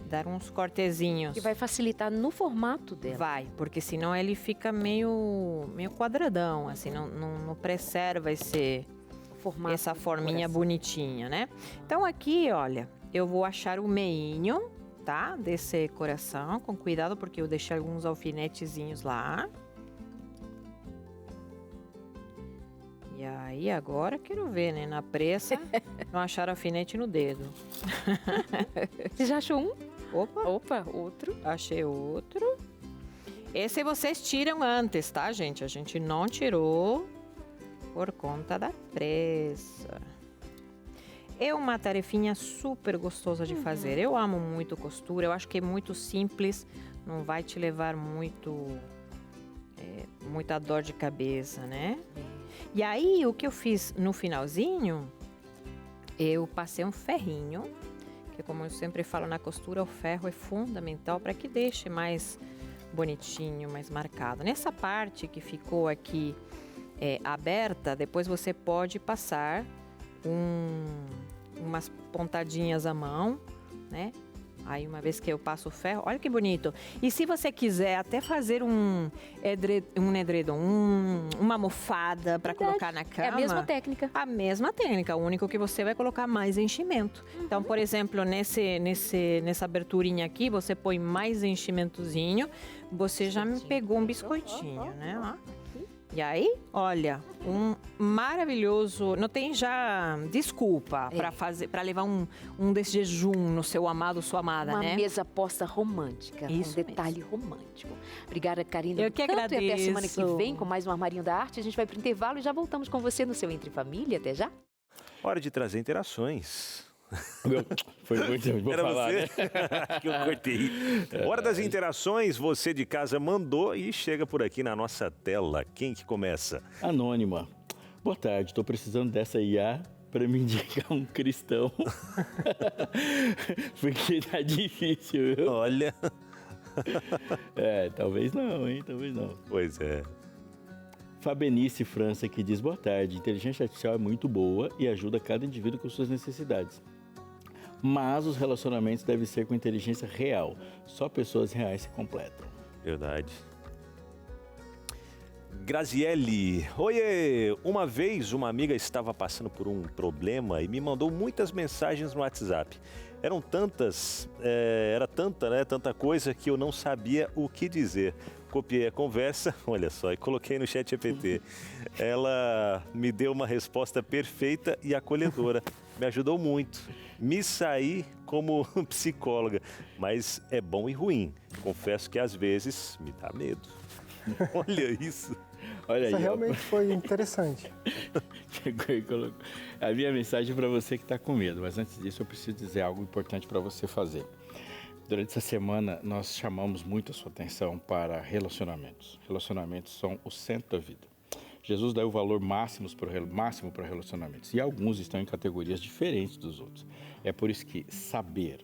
F: dar uns cortezinhos.
B: Que vai facilitar no formato dela.
F: Vai, porque senão ele fica meio quadradão, assim, não preserva esse
B: formato
F: essa forminha
B: coração.
F: bonitinha, né? Então aqui, olha, eu vou achar o meinho, tá? Desse coração, com cuidado, porque eu deixei alguns alfinetezinhos lá. E aí, agora quero ver, né? Na pressa, não achar alfinete no dedo.
B: Você já achou um?
F: Opa,
B: Opa, outro.
F: achei outro. Esse vocês tiram antes, tá, gente? A gente não tirou por conta da pressa. É uma tarefinha super gostosa de fazer. Eu amo muito costura, eu acho que é muito simples, não vai te levar muita dor de cabeça, né? E aí, o que eu fiz no finalzinho, eu passei um ferrinho, que como eu sempre falo na costura, o ferro é fundamental para que deixe mais bonitinho, mais marcado. Nessa parte que ficou aqui aberta, depois você pode passar umas pontadinhas à mão, né? Aí uma vez que eu passo o ferro, olha que bonito. E se você quiser até fazer um edredom, uma almofada para colocar na cama.
B: É a mesma técnica.
F: A mesma técnica, o único que você vai colocar mais enchimento. Então, por exemplo, nessa aberturinha aqui, você põe mais enchimentozinho, você já me pegou um biscoitinho, né? Ó. E aí, olha, um maravilhoso, não tem já desculpa para levar um desse jejum no seu amado, sua amada,
B: Uma
F: né?
B: mesa posta romântica,
F: Isso
B: um detalhe romântico. Obrigada, Karina.
F: Eu que
B: tanto, E até a semana que
F: agradeço.
B: vem com mais um Armarinho da Arte. A gente vai pro intervalo e já voltamos com você no seu Entre Família. Até já.
A: Hora de trazer interações.
C: Foi muito bom
A: Era
C: falar,
A: você?
C: né?
A: Que eu cortei. Hora das interações, você de casa mandou e chega por aqui na nossa tela. Quem que começa?
C: Anônima. Boa tarde, estou precisando dessa IA para me indicar um cristão. Porque tá difícil, viu?
A: Olha.
C: Talvez não, hein? Talvez não.
A: Pois é.
C: Fabenice França que diz, boa tarde, inteligência artificial é muito boa e ajuda cada indivíduo com suas necessidades. Mas os relacionamentos devem ser com inteligência real. Só pessoas reais se completam.
A: Verdade. Graziele, oiê! Uma vez uma amiga estava passando por um problema e me mandou muitas mensagens no WhatsApp. Eram tantas, tanta coisa que eu não sabia o que dizer. Copiei a conversa, olha só, e coloquei no ChatGPT. Ela me deu uma resposta perfeita e acolhedora. Me ajudou muito. Me saí como psicóloga, mas é bom e ruim. Confesso que às vezes me dá medo. Olha isso.
C: Olha
D: Isso
C: aí,
D: realmente foi interessante.
C: Chegou e colocou. A minha mensagem para você que está com medo, mas antes disso eu preciso dizer algo importante para você fazer. Durante essa semana nós chamamos muito a sua atenção para relacionamentos. Relacionamentos são o centro da vida. Jesus dá o valor máximo para relacionamentos e alguns estão em categorias diferentes dos outros. É por isso que saber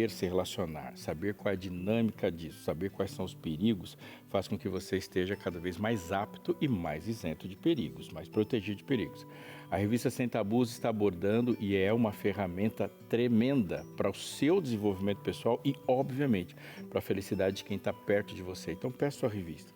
C: se relacionar, saber qual é a dinâmica disso, saber quais são os perigos, faz com que você esteja cada vez mais apto e mais isento de perigos, mais protegido de perigos. A revista Sem Tabus está abordando e é uma ferramenta tremenda para o seu desenvolvimento pessoal e, obviamente, para a felicidade de quem está perto de você. Então, peça a revista.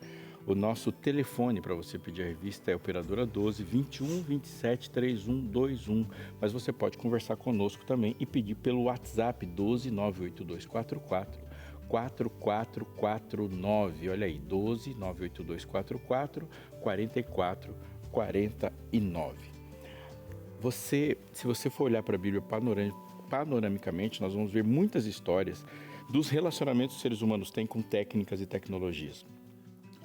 C: O nosso telefone para você pedir a revista é operadora 12 21 27 31 21. Mas você pode conversar conosco também e pedir pelo WhatsApp 12 98244 4449. Olha aí, 12 98244 4449. Se você for olhar para a Bíblia panoramicamente, nós vamos ver muitas histórias dos relacionamentos que os seres humanos têm com técnicas e tecnologias.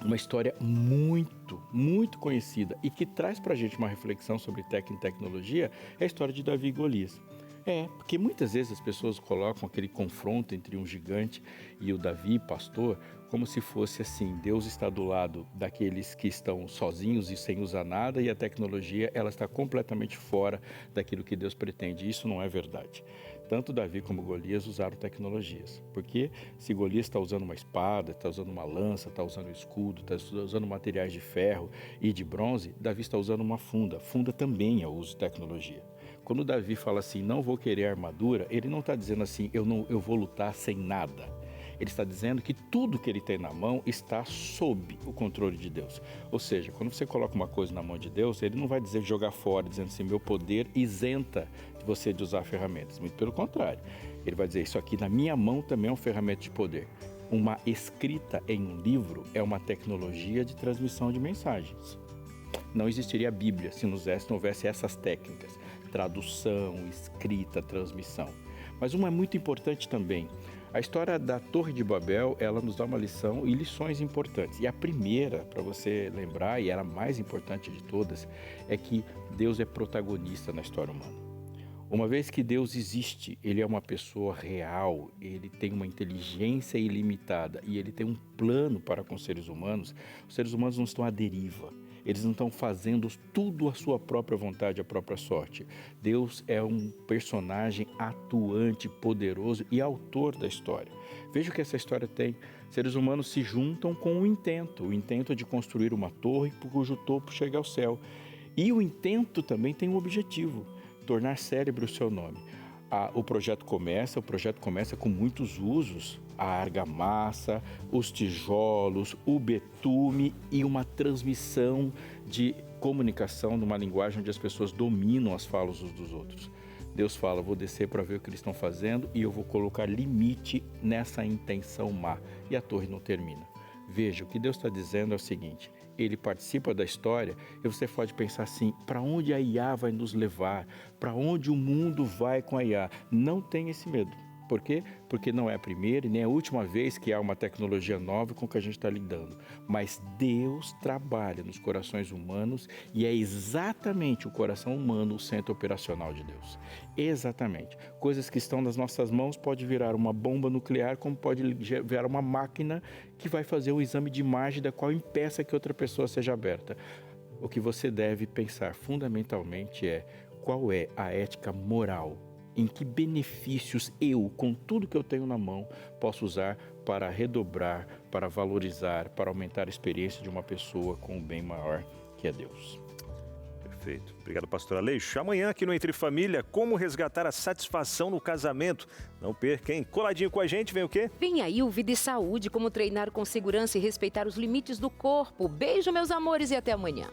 C: Uma história muito, muito conhecida e que traz para a gente uma reflexão sobre técnica e tecnologia é a história de Davi e Golias. Porque muitas vezes as pessoas colocam aquele confronto entre um gigante e o Davi, pastor, como se fosse assim, Deus está do lado daqueles que estão sozinhos e sem usar nada e a tecnologia ela está completamente fora daquilo que Deus pretende. Isso não é verdade. Tanto Davi como Golias usaram tecnologias. Porque se Golias está usando uma espada, está usando uma lança, está usando um escudo, está usando materiais de ferro e de bronze, Davi está usando uma funda. Funda também é o uso de tecnologia. Quando Davi fala assim, não vou querer armadura, ele não está dizendo assim, eu vou lutar sem nada. Ele está dizendo que tudo que ele tem na mão está sob o controle de Deus. Ou seja, quando você coloca uma coisa na mão de Deus, ele não vai dizer jogar fora, dizendo assim, meu poder isenta de você de usar ferramentas. Muito pelo contrário. Ele vai dizer, isso aqui na minha mão também é uma ferramenta de poder. Uma escrita em um livro é uma tecnologia de transmissão de mensagens. Não existiria a Bíblia se não houvesse essas técnicas. Tradução, escrita, transmissão. Mas uma é muito importante também. A história da Torre de Babel, ela nos dá uma lição e lições importantes. E a primeira, para você lembrar, e era a mais importante de todas, é que Deus é protagonista na história humana. Uma vez que Deus existe, Ele é uma pessoa real, Ele tem uma inteligência ilimitada e Ele tem um plano para com os seres humanos não estão à deriva. Eles não estão fazendo tudo à sua própria vontade, à própria sorte. Deus é um personagem atuante, poderoso e autor da história. Veja o que essa história tem. Seres humanos se juntam com o intento de construir uma torre cujo topo chega ao céu. E o intento também tem um objetivo, tornar célebre o seu nome. O projeto começa com muitos usos, a argamassa, os tijolos, o betume e uma transmissão de comunicação numa linguagem onde as pessoas dominam as falas uns dos outros. Deus fala, vou descer para ver o que eles estão fazendo e eu vou colocar limite nessa intenção má. E a torre não termina. Veja, o que Deus está dizendo é o seguinte, Ele participa da história e você pode pensar assim, para onde a IA vai nos levar? Para onde o mundo vai com a IA? Não tenha esse medo. Por quê? Porque não é a primeira e nem a última vez que há uma tecnologia nova com que a gente está lidando. Mas Deus trabalha nos corações humanos e é exatamente o coração humano o centro operacional de Deus. Exatamente. Coisas que estão nas nossas mãos pode virar uma bomba nuclear, como pode virar uma máquina que vai fazer um exame de imagem da qual impeça que outra pessoa seja aberta. O que você deve pensar fundamentalmente é qual é a ética moral, em que benefícios eu, com tudo que eu tenho na mão, posso usar para redobrar, para valorizar, para aumentar a experiência de uma pessoa com um bem maior que é Deus.
A: Perfeito. Obrigado, pastor Aleixo. Amanhã aqui no Entre Família, como resgatar a satisfação no casamento. Não perca, hein? Coladinho com a gente, vem o quê?
B: Vem aí o Vida e Saúde, como treinar com segurança e respeitar os limites do corpo. Beijo, meus amores, e até amanhã.